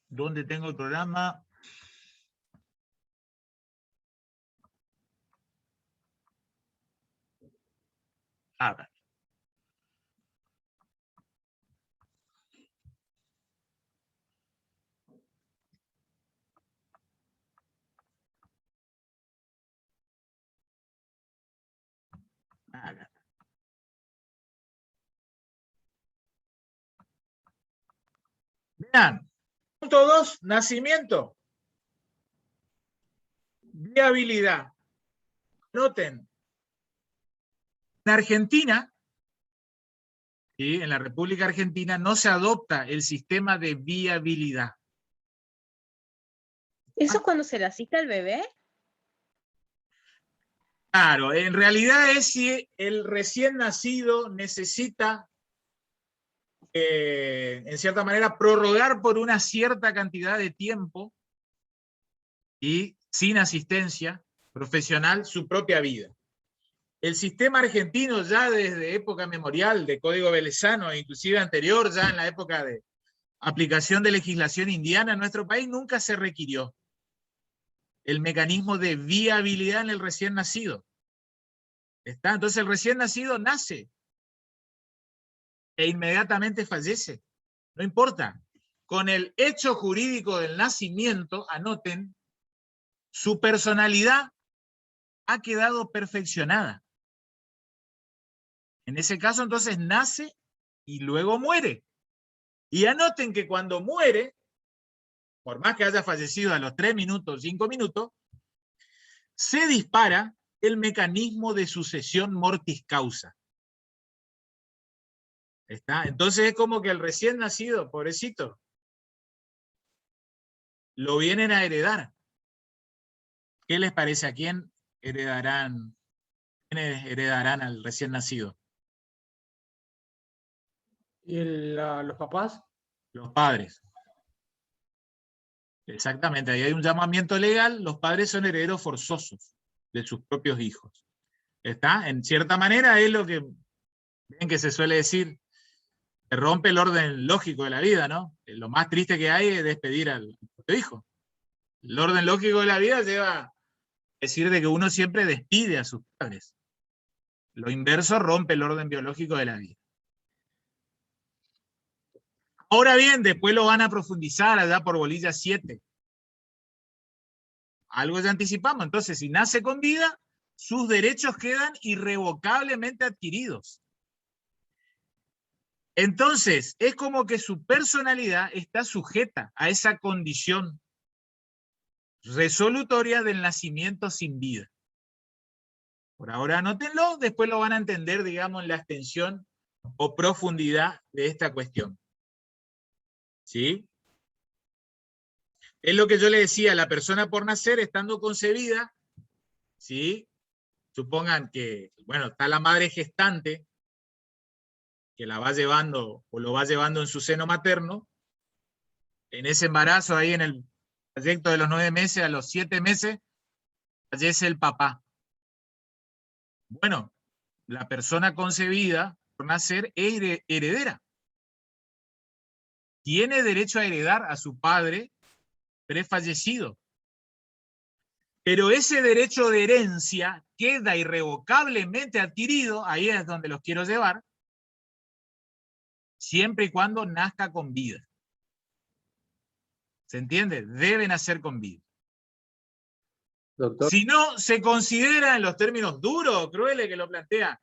¿Dónde tengo el programa? Acá. Acá. Vean. Punto 2, nacimiento. Viabilidad. Noten. En Argentina, ¿sí? En la República Argentina, no se adopta el sistema de viabilidad. ¿Eso es cuando se le asiste al bebé? Claro, en realidad es si el recién nacido necesita en cierta manera, prorrogar por una cierta cantidad de tiempo y sin asistencia profesional su propia vida. El sistema argentino ya desde época memorial de Código Velezano, inclusive anterior, ya en la época de aplicación de legislación indiana en nuestro país, nunca se requirió el mecanismo de viabilidad en el recién nacido. ¿Está? Entonces el recién nacido nace e inmediatamente fallece. No importa. Con el hecho jurídico del nacimiento, anoten, su personalidad ha quedado perfeccionada. En ese caso, entonces, nace y luego muere. Y anoten que cuando muere, por más que haya fallecido a los 3 minutos, 5 minutos, se dispara el mecanismo de sucesión mortis causa. ¿Está? Entonces es como que el recién nacido, pobrecito, lo vienen a heredar. ¿Qué les parece? ¿A quién heredarán? ¿Quiénes heredarán al recién nacido? ¿Y los papás? Los padres. Exactamente, ahí hay un llamamiento legal, los padres son herederos forzosos de sus propios hijos. ¿Está? En cierta manera es lo que, ven que se suele decir, se rompe el orden lógico de la vida, ¿no? Lo más triste que hay es despedir al propio hijo. El orden lógico de la vida lleva a decir de que uno siempre despide a sus padres. Lo inverso rompe el orden biológico de la vida. Ahora bien, después lo van a profundizar allá por bolilla 7. Algo ya anticipamos. Entonces, si nace con vida, sus derechos quedan irrevocablemente adquiridos. Entonces, es como que su personalidad está sujeta a esa condición resolutoria del nacimiento sin vida. Por ahora anótenlo, después lo van a entender, digamos, en la extensión o profundidad de esta cuestión. ¿Sí? Es lo que yo le decía, la persona por nacer, estando concebida, ¿sí? Supongan que, bueno, está la madre gestante, que la va llevando, o lo va llevando en su seno materno, en ese embarazo, ahí en el trayecto de los 9 meses, a los 7 meses, fallece el papá. Bueno, la persona concebida por nacer es heredera. Tiene derecho a heredar a su padre prefallecido. Pero ese derecho de herencia queda irrevocablemente adquirido, ahí es donde los quiero llevar, siempre y cuando nazca con vida. ¿Se entiende? Debe nacer con vida. Doctor. Si no, se considera en los términos duros, crueles que lo plantea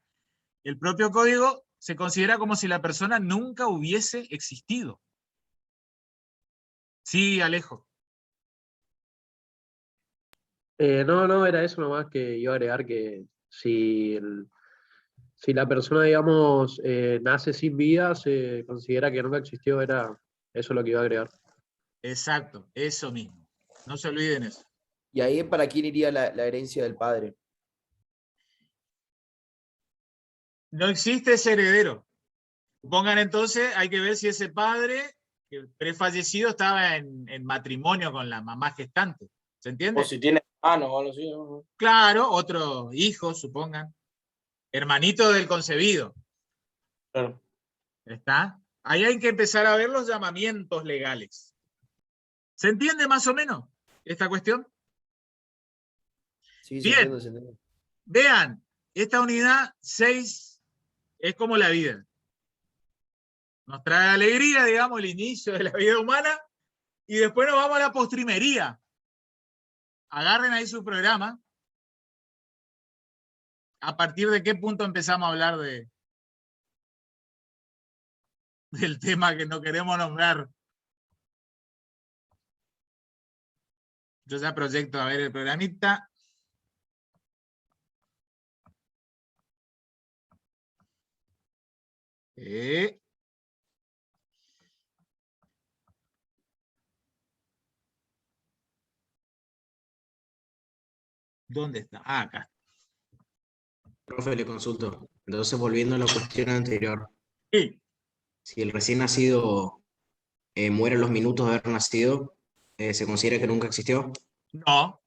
el propio código, se considera como si la persona nunca hubiese existido. Sí, Alejo. No, era eso nomás que iba a agregar, que si la persona, digamos, nace sin vida, se considera que nunca existió, era eso lo que iba a agregar. Exacto, eso mismo. No se olviden eso. ¿Y ahí para quién iría la herencia del padre? No existe ese heredero. Supongan entonces, hay que ver si ese padre, que prefallecido, estaba en matrimonio con la mamá gestante. ¿Se entiende? O si tiene hermanos o algo así. ¿No? Claro, otro hijo, supongan. Hermanito del concebido. Claro. ¿Está? Ahí hay que empezar a ver los llamamientos legales. ¿Se entiende más o menos esta cuestión? Sí, Bien. se entiende. Vean, esta unidad 6 es como la vida. Nos trae alegría, digamos, el inicio de la vida humana, y después nos vamos a la postrimería. Agarren ahí su programa. ¿A partir de qué punto empezamos a hablar del tema que no queremos nombrar? Yo ya proyecto a ver el programita. ¿Dónde está? Ah, acá. Profe, le consulto. Entonces, volviendo a la cuestión anterior. Sí. si el recién nacido muere a los minutos de haber nacido, ¿se considera que nunca existió? No.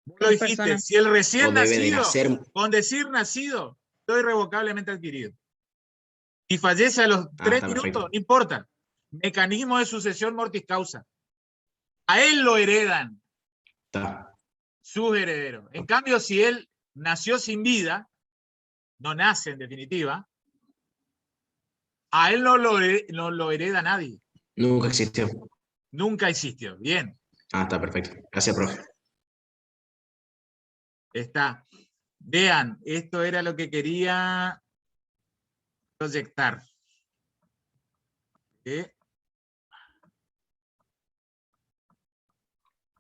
Vos lo Dos dijiste, personas. si el recién ¿O debe de nacido, nacer? con decir nacido, todo irrevocablemente adquirido. Si fallece a los 3 está minutos, perfecto. no importa. Mecanismo de sucesión mortis causa. A él lo heredan sus herederos. En cambio, si él nació sin vida, no nace en definitiva, a él no lo hereda nadie. Nunca existió. Nunca existió. Bien. Está perfecto. Gracias, profe. Está. Vean, esto era lo que quería proyectar.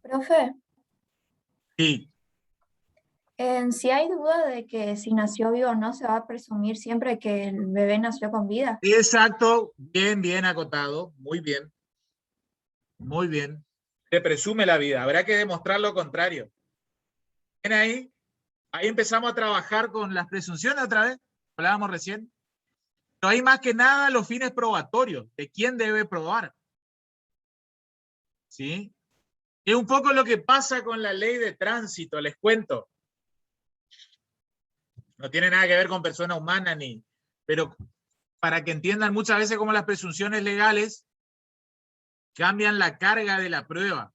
Profe, Sí. si hay duda de que si nació vivo o no, se va a presumir siempre que el bebé nació con vida. Exacto. Bien, bien acotado. Muy bien. Muy bien. Se presume la vida. Habrá que demostrar lo contrario. ¿Ven ahí? Ahí empezamos a trabajar con las presunciones otra vez. Hablábamos recién. Pero hay más que nada los fines probatorios. De quién debe probar. ¿Sí? Es un poco lo que pasa con la ley de tránsito, les cuento. No tiene nada que ver con persona humana, pero para que entiendan muchas veces cómo las presunciones legales cambian la carga de la prueba.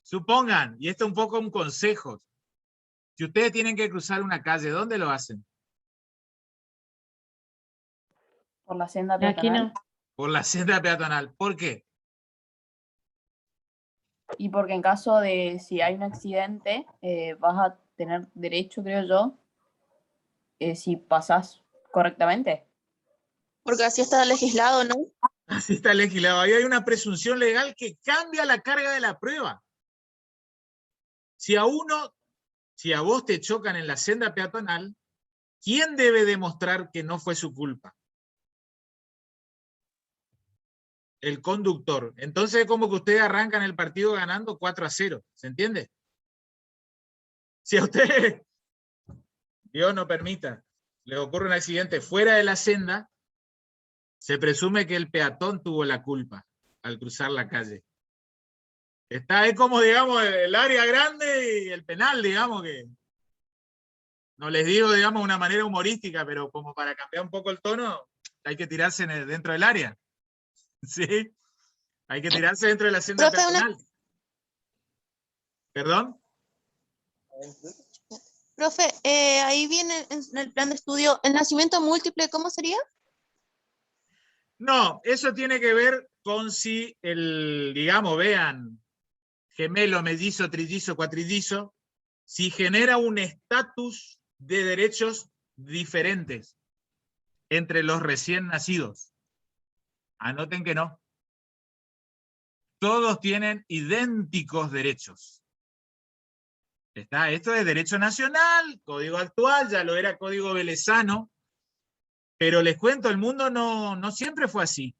Supongan, y esto es un poco un consejo, si ustedes tienen que cruzar una calle, ¿dónde lo hacen? Por la senda Aquí peatonal. no. Por la senda peatonal. ¿Por qué? Y porque en caso de si hay un accidente, vas a tener derecho, creo yo, si pasás correctamente. Porque así está legislado, ¿no? Así está legislado. Ahí hay una presunción legal que cambia la carga de la prueba. Si a vos te chocan en la senda peatonal, ¿quién debe demostrar que no fue su culpa? El conductor. Entonces es como que ustedes arrancan el partido ganando 4-0. ¿Se entiende? Si a ustedes, Dios no permita, les ocurre un accidente fuera de la senda, se presume que el peatón tuvo la culpa al cruzar la calle. Es como, digamos, el área grande y el penal, digamos, que no les digo, digamos, de una manera humorística, pero como para cambiar un poco el tono, hay que tirarse dentro del área. ¿Sí? Hay que tirarse dentro de la senda peatonal. ¿Perdón? Profe, ahí viene en el plan de estudio, ¿el nacimiento múltiple cómo sería? No, eso tiene que ver con si digamos, vean, gemelo, mellizo, trillizo, cuatrillizo, si genera un estatus de derechos diferentes entre los recién nacidos. Anoten que no. Todos tienen idénticos derechos. Esto es derecho nacional, código actual, ya lo era código velezano, pero les cuento, el mundo no siempre fue así.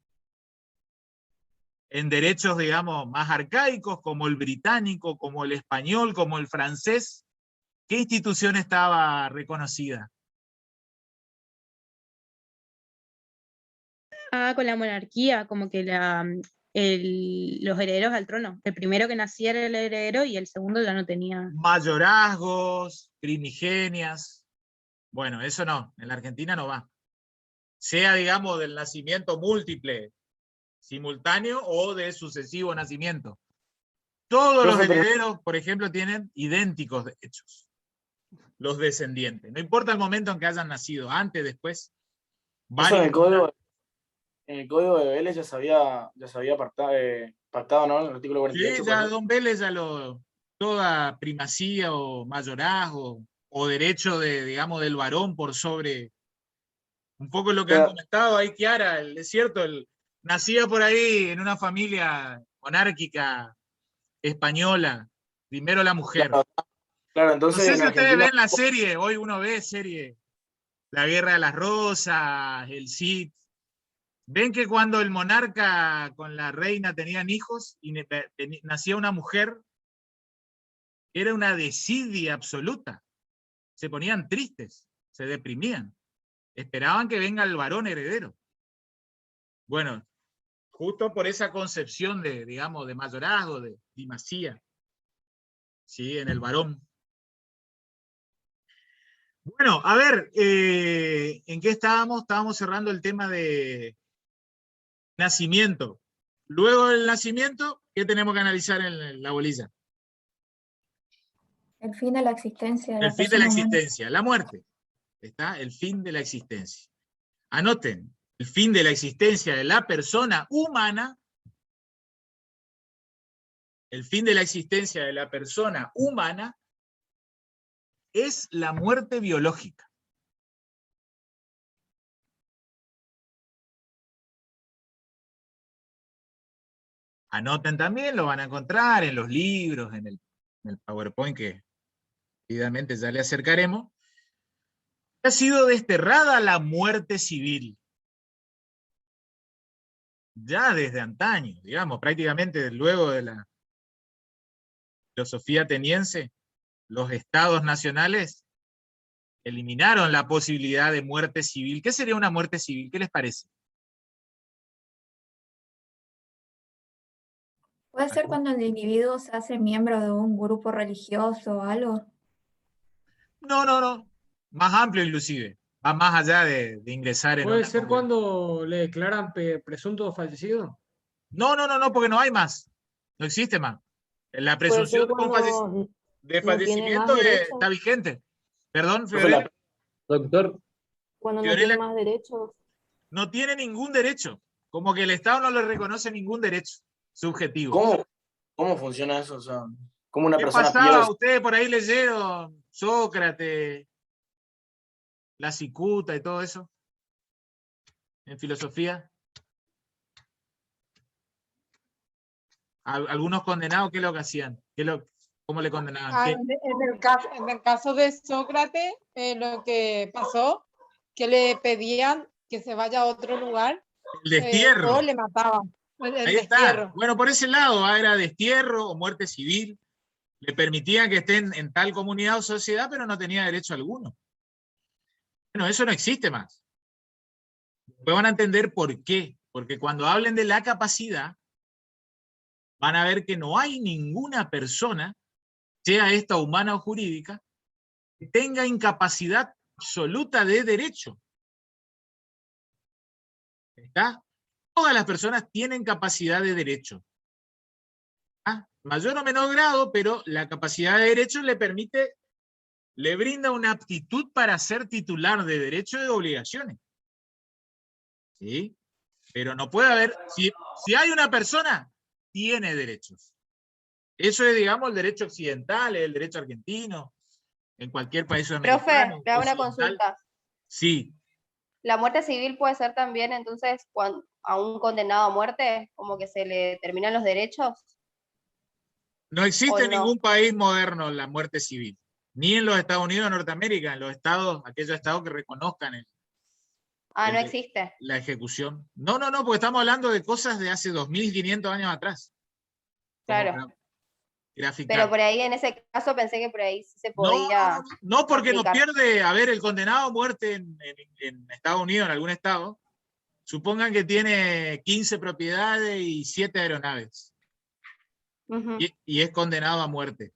En derechos, digamos, más arcaicos, como el británico, como el español, como el francés, ¿qué institución estaba reconocida? Con la monarquía, como que los herederos al trono. El primero que naciera era el heredero y el segundo ya no tenía. Mayorazgos, primigenias. Bueno, eso no, en la Argentina no va. Sea, digamos, del nacimiento múltiple, simultáneo o de sucesivo nacimiento. Todos los herederos, por ejemplo, tienen idénticos derechos. Los descendientes. No importa el momento en que hayan nacido, antes, después. Eso en el código de Vélez ya se había pactado, ¿no? En el artículo 48. Sí, ya don Vélez toda primacía o mayorazgo o derecho digamos, del varón por sobre. Un poco lo que han comentado ahí, Kiara, es cierto, nacía por ahí en una familia monárquica española, primero la mujer. Claro, entonces. No sé si ustedes ven la serie, hoy uno ve serie, La Guerra de las Rosas, El Cid. Ven que cuando el monarca con la reina tenían hijos y nacía una mujer, era una desidia absoluta. Se ponían tristes, se deprimían. Esperaban que venga el varón heredero. Bueno, justo por esa concepción de, digamos, de mayorazgo, de primacía, ¿sí? En el varón. Bueno, a ver, ¿en qué estábamos? Estábamos cerrando el tema de nacimiento. Luego del nacimiento, ¿qué tenemos que analizar en la bolilla? El fin de la existencia de El la fin de la persona humana. existencia, la muerte. ¿Está? El fin de la existencia. Anoten, el fin de la existencia de la persona humana, el fin de la existencia de la persona humana es la muerte biológica. Anoten también, lo van a encontrar en los libros, en el PowerPoint que rápidamente ya le acercaremos. Ha sido desterrada la muerte civil. Ya desde antaño, digamos, prácticamente luego de la filosofía ateniense, los estados nacionales eliminaron la posibilidad de muerte civil. ¿Qué sería una muerte civil? ¿Qué les parece? ¿Puede ser cuando el individuo se hace miembro de un grupo religioso o algo? No, no, no. Más amplio inclusive. Va más allá de ingresar en ¿Puede una... ser cuando le declaran presunto fallecido? No, no, no, no, porque no hay más. No existe más. La Puede presunción ser de, cuando de no tiene más fallecimiento derechos. está vigente. Perdón, Fiorella. Doctor, Cuando no Fiorella, tiene más derechos. no tiene ningún derecho. Como que el Estado no le reconoce ningún derecho subjetivo. ¿Cómo funciona eso? O sea, ¿cómo una ¿Qué persona pasaba? pierde? Ustedes por ahí leyeron Sócrates, la cicuta y todo eso, en filosofía. Algunos condenados, ¿qué es lo que hacían? ¿Cómo le condenaban? ¿Qué? En el caso de Sócrates, lo que pasó, que le pedían que se vaya a otro lugar, El destierro. o le mataban. El Ahí destierro. está. Bueno, por ese lado, era destierro o muerte civil. Le permitían que estén en tal comunidad o sociedad, pero no tenía derecho alguno. Bueno, eso no existe más. Después van a entender por qué. Porque cuando hablen de la capacidad, van a ver que no hay ninguna persona, sea esta humana o jurídica, que tenga incapacidad absoluta de derecho. ¿Está? Todas las personas tienen capacidad de derecho. Mayor o menor grado, pero la capacidad de derecho le permite, le brinda una aptitud para ser titular de derechos y de obligaciones. ¿Sí? Pero no puede haber, si hay una persona, tiene derechos. Eso es, digamos, el derecho occidental, el derecho argentino, en cualquier país sudamericano. Profe, le hago una occidental. consulta. Sí. ¿La muerte civil puede ser también entonces a un condenado a muerte, como que se le terminan los derechos? No existe ¿O en no? ningún país moderno la muerte civil, ni en los Estados Unidos de Norteamérica, en los estados, aquellos estados que reconozcan No existe. la ejecución. No, no, no, porque estamos hablando de cosas de hace 2500 años atrás. Claro. Graficar. Pero por ahí, en ese caso, pensé que por ahí sí se podía. No, porque no aplicar. pierde, a ver, el condenado a muerte en Estados Unidos, en algún estado, supongan que tiene 15 propiedades y 7 aeronaves. Y es condenado a muerte.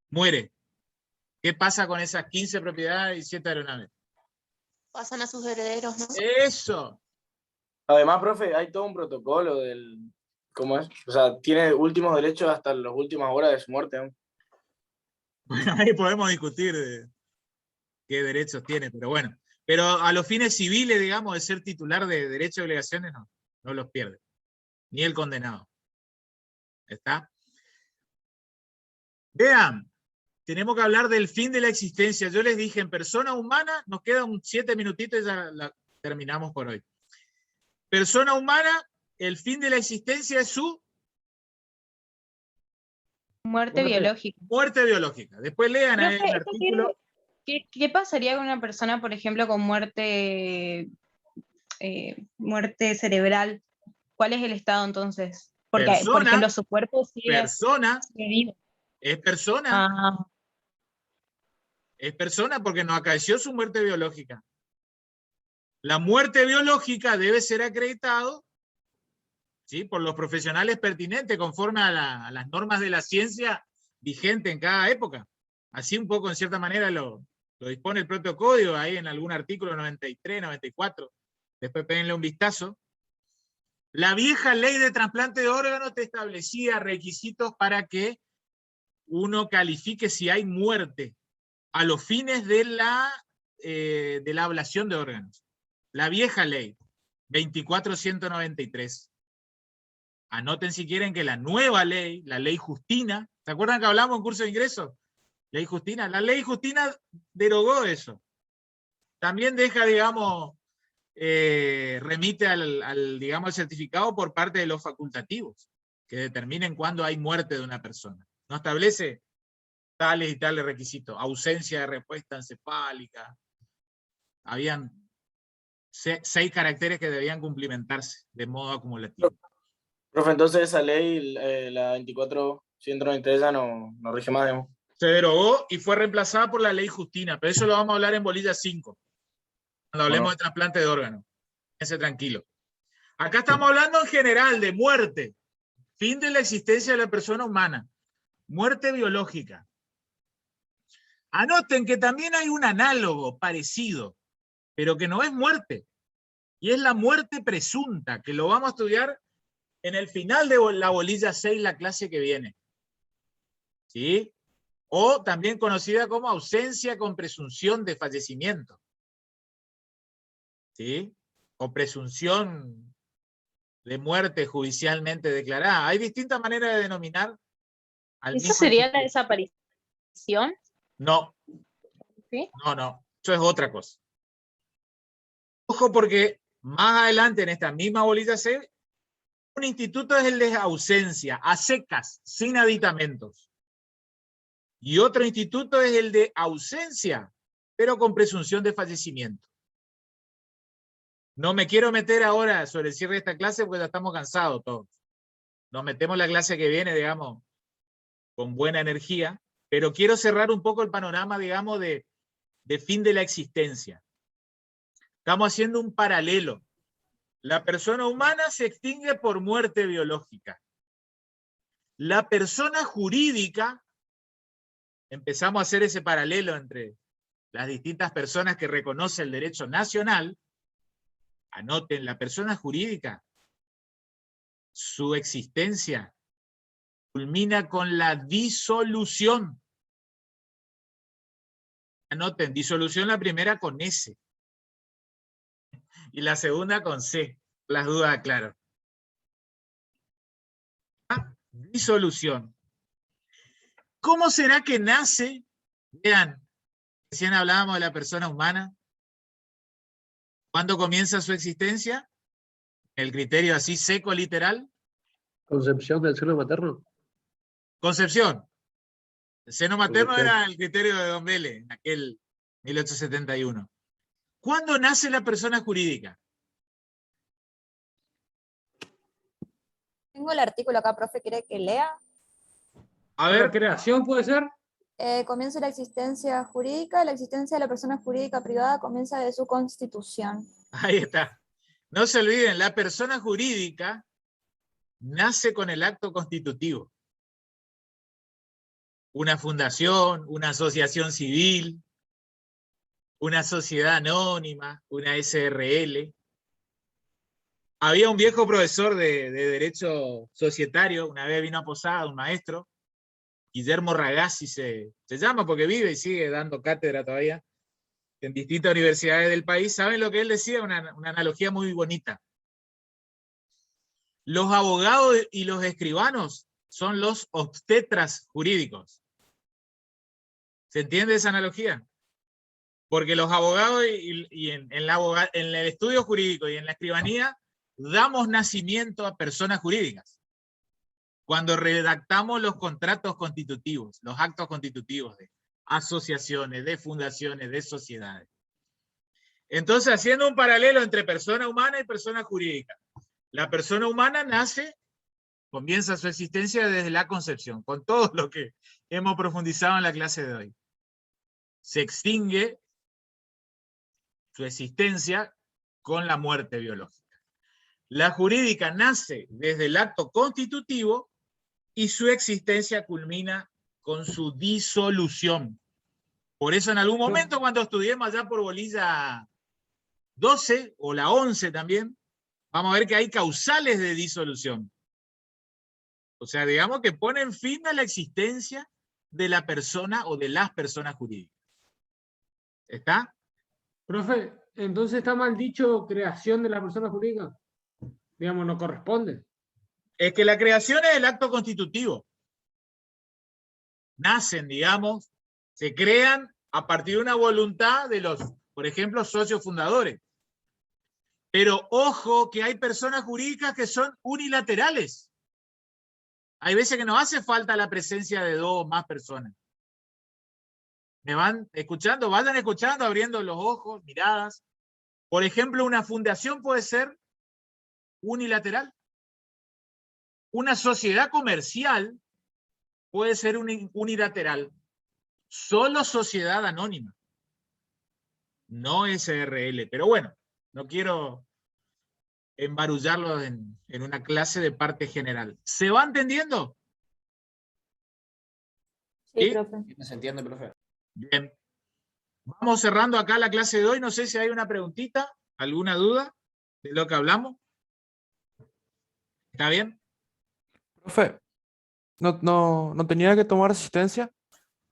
Muere. ¿Qué pasa con esas 15 propiedades y 7 aeronaves? Pasan a sus herederos, ¿no? ¡Eso! Además, profe, hay todo un protocolo del... ¿Cómo es? O sea, tiene últimos derechos hasta las últimas horas de su muerte, ¿no? Bueno, ahí podemos discutir de qué derechos tiene, pero bueno. Pero a los fines civiles, digamos, de ser titular de derechos y obligaciones, no los pierde. Ni el condenado. ¿Está? Vean, tenemos que hablar del fin de la existencia. Yo les dije, en persona humana, nos quedan 7 minutitos y ya terminamos por hoy. Persona humana, el fin de la existencia es su Muerte biológica. muerte biológica. Después lean ahí Profe, el artículo. ¿Qué pasaría con una persona, por ejemplo, con muerte cerebral? ¿Cuál es el estado entonces? Porque, por ejemplo, su cuerpo sigue vivo. Es persona. Es persona porque no acaeció su muerte biológica. La muerte biológica debe ser acreditado, ¿sí?, por los profesionales pertinentes conforme a las normas de la ciencia vigente en cada época. Así un poco, en cierta manera, lo dispone el propio código, ahí en algún artículo 93, 94. Después péguenle un vistazo. La vieja ley de trasplante de órganos te establecía requisitos para que uno califique si hay muerte a los fines de la ablación de órganos. La vieja ley, 24.193. Anoten si quieren que la nueva ley, la ley Justina, ¿se acuerdan que hablamos en curso de ingreso? Ley Justina. La ley Justina derogó eso. También deja, digamos, remite digamos, al certificado por parte de los facultativos, que determinen cuándo hay muerte de una persona. No establece tales y tales requisitos. Ausencia de respuesta encefálica. Habían 6 caracteres que debían cumplimentarse de modo acumulativo. Profe, entonces esa ley, la 24.193, ya no rige más, digamos. Se derogó y fue reemplazada por la ley Justina, pero eso lo vamos a hablar en bolilla 5, cuando hablemos de trasplante de órganos. Quédense tranquilo. Acá estamos hablando en general de muerte, fin de la existencia de la persona humana, muerte biológica. Anoten que también hay un análogo parecido, pero que no es muerte, y es la muerte presunta, que lo vamos a estudiar en el final de la bolilla 6, la clase que viene. ¿Sí? O también conocida como ausencia con presunción de fallecimiento. ¿Sí? O presunción de muerte judicialmente declarada. Hay distintas maneras de denominar. ¿Eso sería la desaparición? No. ¿Sí? No. Eso es otra cosa. Ojo, porque más adelante en esta misma bolilla 6, un instituto es el de ausencia, a secas, sin aditamentos. Y otro instituto es el de ausencia, pero con presunción de fallecimiento. No me quiero meter ahora sobre el cierre de esta clase porque ya estamos cansados todos. Nos metemos la clase que viene, digamos, con buena energía, pero quiero cerrar un poco el panorama, digamos, de fin de la existencia. Estamos haciendo un paralelo. La persona humana se extingue por muerte biológica. La persona jurídica, empezamos a hacer ese paralelo entre las distintas personas que reconoce el derecho nacional. Anoten, la persona jurídica, su existencia culmina con la disolución. Anoten, disolución la primera con S. Y la segunda con C, las dudas, claro. Disolución. ¿Cómo será que nace? Vean, recién hablábamos de la persona humana. ¿Cuándo comienza su existencia? El criterio así seco, literal. Concepción del seno materno. Concepción. El seno materno Concepción. era el criterio de Don Vélez, en aquel 1871. ¿Cuándo nace la persona jurídica? Tengo el artículo acá, profe, ¿quiere que lea? A ver. ¿La creación puede ser? Comienza la existencia jurídica. La existencia de la persona jurídica privada comienza de su constitución. Ahí está. No se olviden, la persona jurídica nace con el acto constitutivo. Una fundación, una asociación civil, una sociedad anónima, una SRL. Había un viejo profesor de Derecho Societario, una vez vino a Posada, un maestro, Guillermo Ragazzi se llama porque vive y sigue dando cátedra todavía en distintas universidades del país. ¿Saben lo que él decía? Una analogía muy bonita. Los abogados y los escribanos son los obstetras jurídicos. ¿Se entiende esa analogía? Porque los abogados y en el estudio jurídico y en la escribanía damos nacimiento a personas jurídicas. Cuando redactamos los contratos constitutivos, los actos constitutivos de asociaciones, de fundaciones, de sociedades. Entonces, haciendo un paralelo entre persona humana y persona jurídica. La persona humana nace, comienza su existencia desde la concepción, con todo lo que hemos profundizado en la clase de hoy. Se extingue su existencia con la muerte biológica. La jurídica nace desde el acto constitutivo y su existencia culmina con su disolución. Por eso en algún momento cuando estudiemos allá por bolilla 12 o la 11 también, vamos a ver que hay causales de disolución. O sea, digamos que ponen fin a la existencia de la persona o de las personas jurídicas. ¿Está? Profe, entonces está mal dicho creación de la persona jurídica. Digamos, no corresponde. Es que la creación es el acto constitutivo. Nacen, digamos, se crean a partir de una voluntad de los, por ejemplo, socios fundadores. Pero ojo que hay personas jurídicas que son unilaterales. Hay veces que no hace falta la presencia de dos o más personas. ¿Me van escuchando? Vayan escuchando, abriendo los ojos, miradas. Por ejemplo, una fundación puede ser unilateral. Una sociedad comercial puede ser unilateral. Solo sociedad anónima. No SRL. Pero bueno, no quiero embarullarlo en una clase de parte general. ¿Se va entendiendo? Sí, profe. ¿Se entiende, profe? Bien. Vamos cerrando acá la clase de hoy. No sé si hay una preguntita, alguna duda de lo que hablamos. ¿Está bien? Profe, ¿no tenía que tomar asistencia?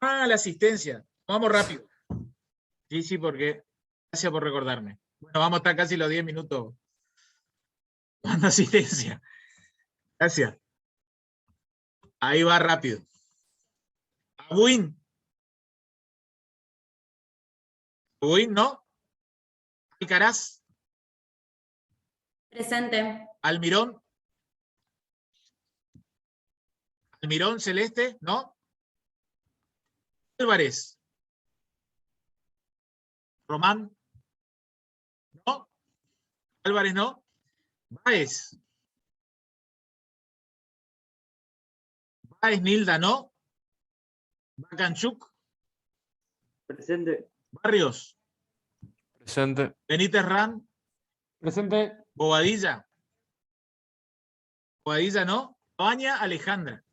Ah, la asistencia. Vamos rápido. Sí, sí, porque gracias por recordarme. Bueno, vamos a estar casi los 10 minutos dando asistencia. Gracias. Ahí va rápido. Abuin. Abuin, ¿no? Alcaraz. Presente. Almirón. Almirón Celeste, ¿no? Álvarez. Román. ¿No? Álvarez, ¿no? Báez. Báez Nilda, ¿no? Bacanchuk. Presente. Barrios. Presente. Benítez Ram. Presente. Bobadilla. Bobadilla, ¿no? Cabaña Alejandra.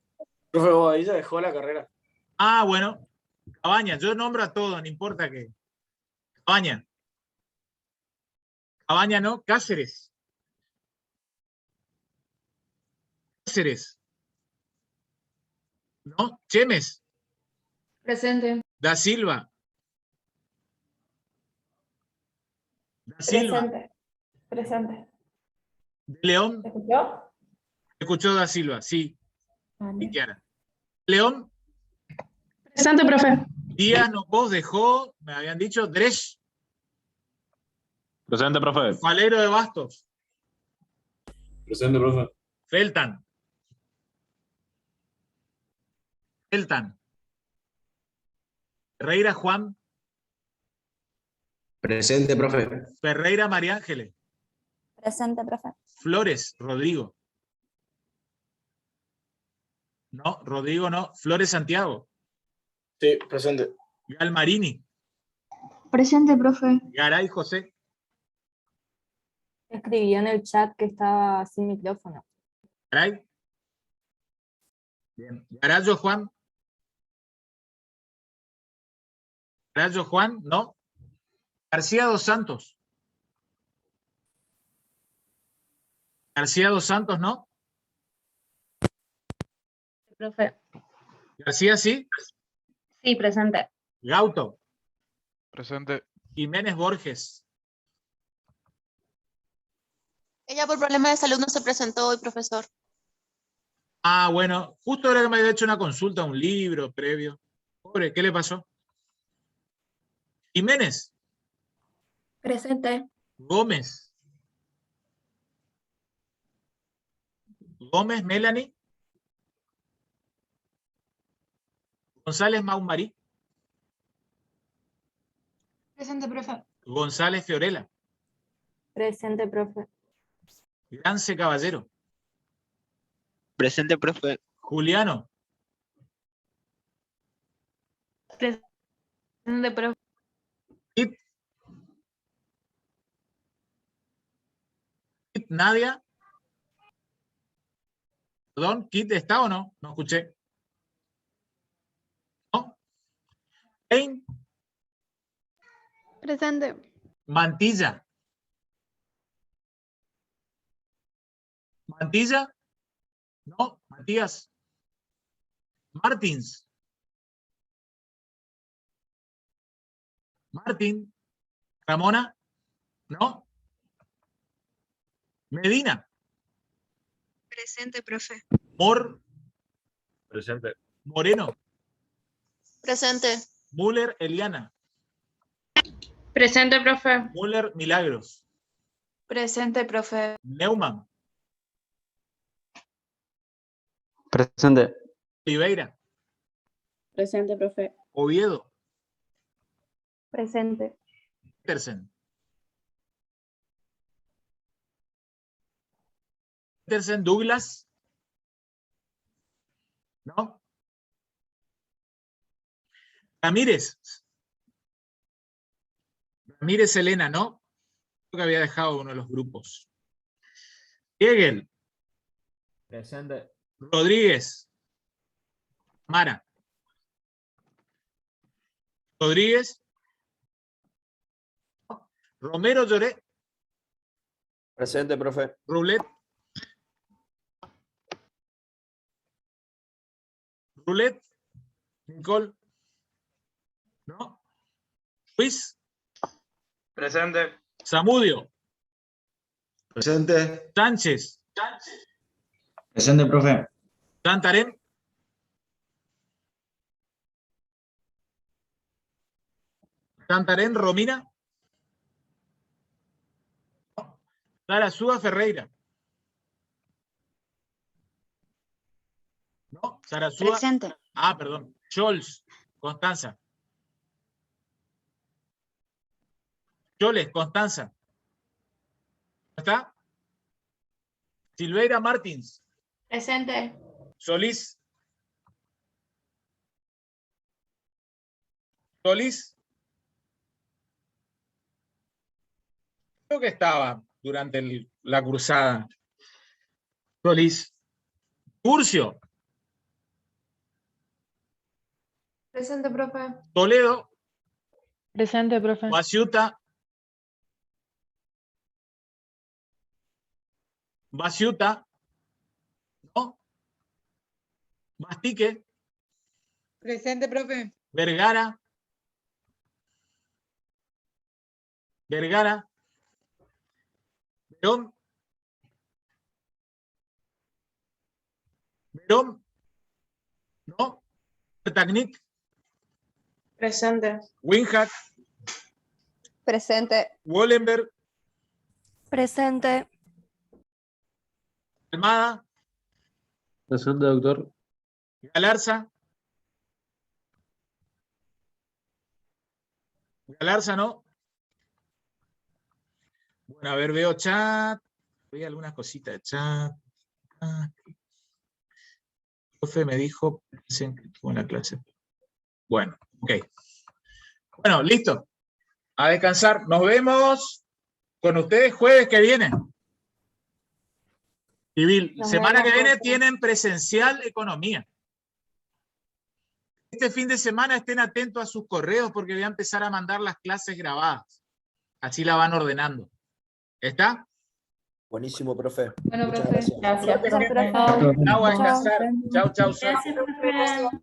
Profe Bobadilla dejó la carrera. Ah, bueno. Cabaña, yo nombro a todos, no importa qué. Cabaña. Cabaña, ¿no? Cáceres. Cáceres. ¿No? Chemes. Presente. Da Silva. Da Silva. Presente. Presente. De León. ¿Se escuchó? Escuchó Da Silva, sí. Vale. Y Kiara. León. Presente, profe. Díaz Nopos dejó, me habían dicho, Dresch. Presente, profe. Valero de Bastos. Presente, profe. Feltan. Feltan. Ferreira Juan. Presente, profe. Ferreira María Ángeles. Presente, profe. Flores Rodrigo. No, Rodrigo no. Flores Santiago. Sí, presente. Galmarini. Presente, profe. Garay José. Escribió en el chat que estaba sin micrófono. Garay. Bien. Garayo Juan. Garayo Juan, no. García dos Santos. García dos Santos, no. Profe. García, sí. Sí, presente. Gauto. Presente. Jiménez Borges. Ella por problemas de salud no se presentó hoy, profesor. Ah, bueno, justo ahora que me había hecho una consulta, un libro previo. Pobre, ¿qué le pasó? Jiménez. Presente. Gómez. Gómez, Melanie. González Maumarí. Presente, profe. González Fiorella. Presente, profe. Grance Caballero. Presente, profe. Juliano. Presente, profe. Ip. Nadia. Perdón, ¿Kit está o no? No escuché. ¿No? Jane. Presente. Mantilla. Mantilla. No. Matías. Martins. Martín. Ramona. No. Medina. Presente, profe. Presente. Moreno. Presente. Müller, Eliana. Presente, profe. Müller, Milagros. Presente, profe. Neumann. Presente. Oliveira. Presente, profe. Oviedo. Presente. Petersen. Petersen, Douglas. ¿No? Ramírez. Ramírez Elena, ¿no? Creo que había dejado uno de los grupos. Hegel. Presente. Rodríguez. Mara. Rodríguez. Romero Lloré. Presente, profe. Rulet. Rulet. Nicole. ¿No? Luis. Presente. Zamudio. Presente. Sánchez. Presente, profe. Santarém. Santarém, Romina. Sarasúa Ferreira. ¿No? Sarasúa. Presente. Ah, perdón. Scholz. Constanza. Choles, Constanza. ¿Está? Silveira Martins. Presente. Solís. Solís. Creo que estaba durante la cruzada. Solís. Curcio. Presente, profe. Toledo. Presente, profe. Basiuta. Basiuta. ¿No? Mastique. Presente, profe. Vergara. Vergara. Verón. Verón. ¿No? Tacnic. Presente. Winhack. Presente. Wollenberg. Presente. Almada. Presente, doctor. Galarza. Galarza, ¿no? Bueno, a ver, veo chat. Veo algunas cositas de chat. El profe me dijo que estuvo en la clase. Bueno, ok. Bueno, listo. A descansar. Nos vemos con ustedes jueves que viene. Civil. Nos Semana que vemos, viene profe. tienen presencial economía. Este fin de semana estén atentos a sus correos porque voy a empezar a mandar las clases grabadas. Así la van ordenando. ¿Está? Buenísimo, profe. Bueno, Muchas profe. gracias. Gracias, profe. Chau, a descansar. Chau, chau. Gracias, profe.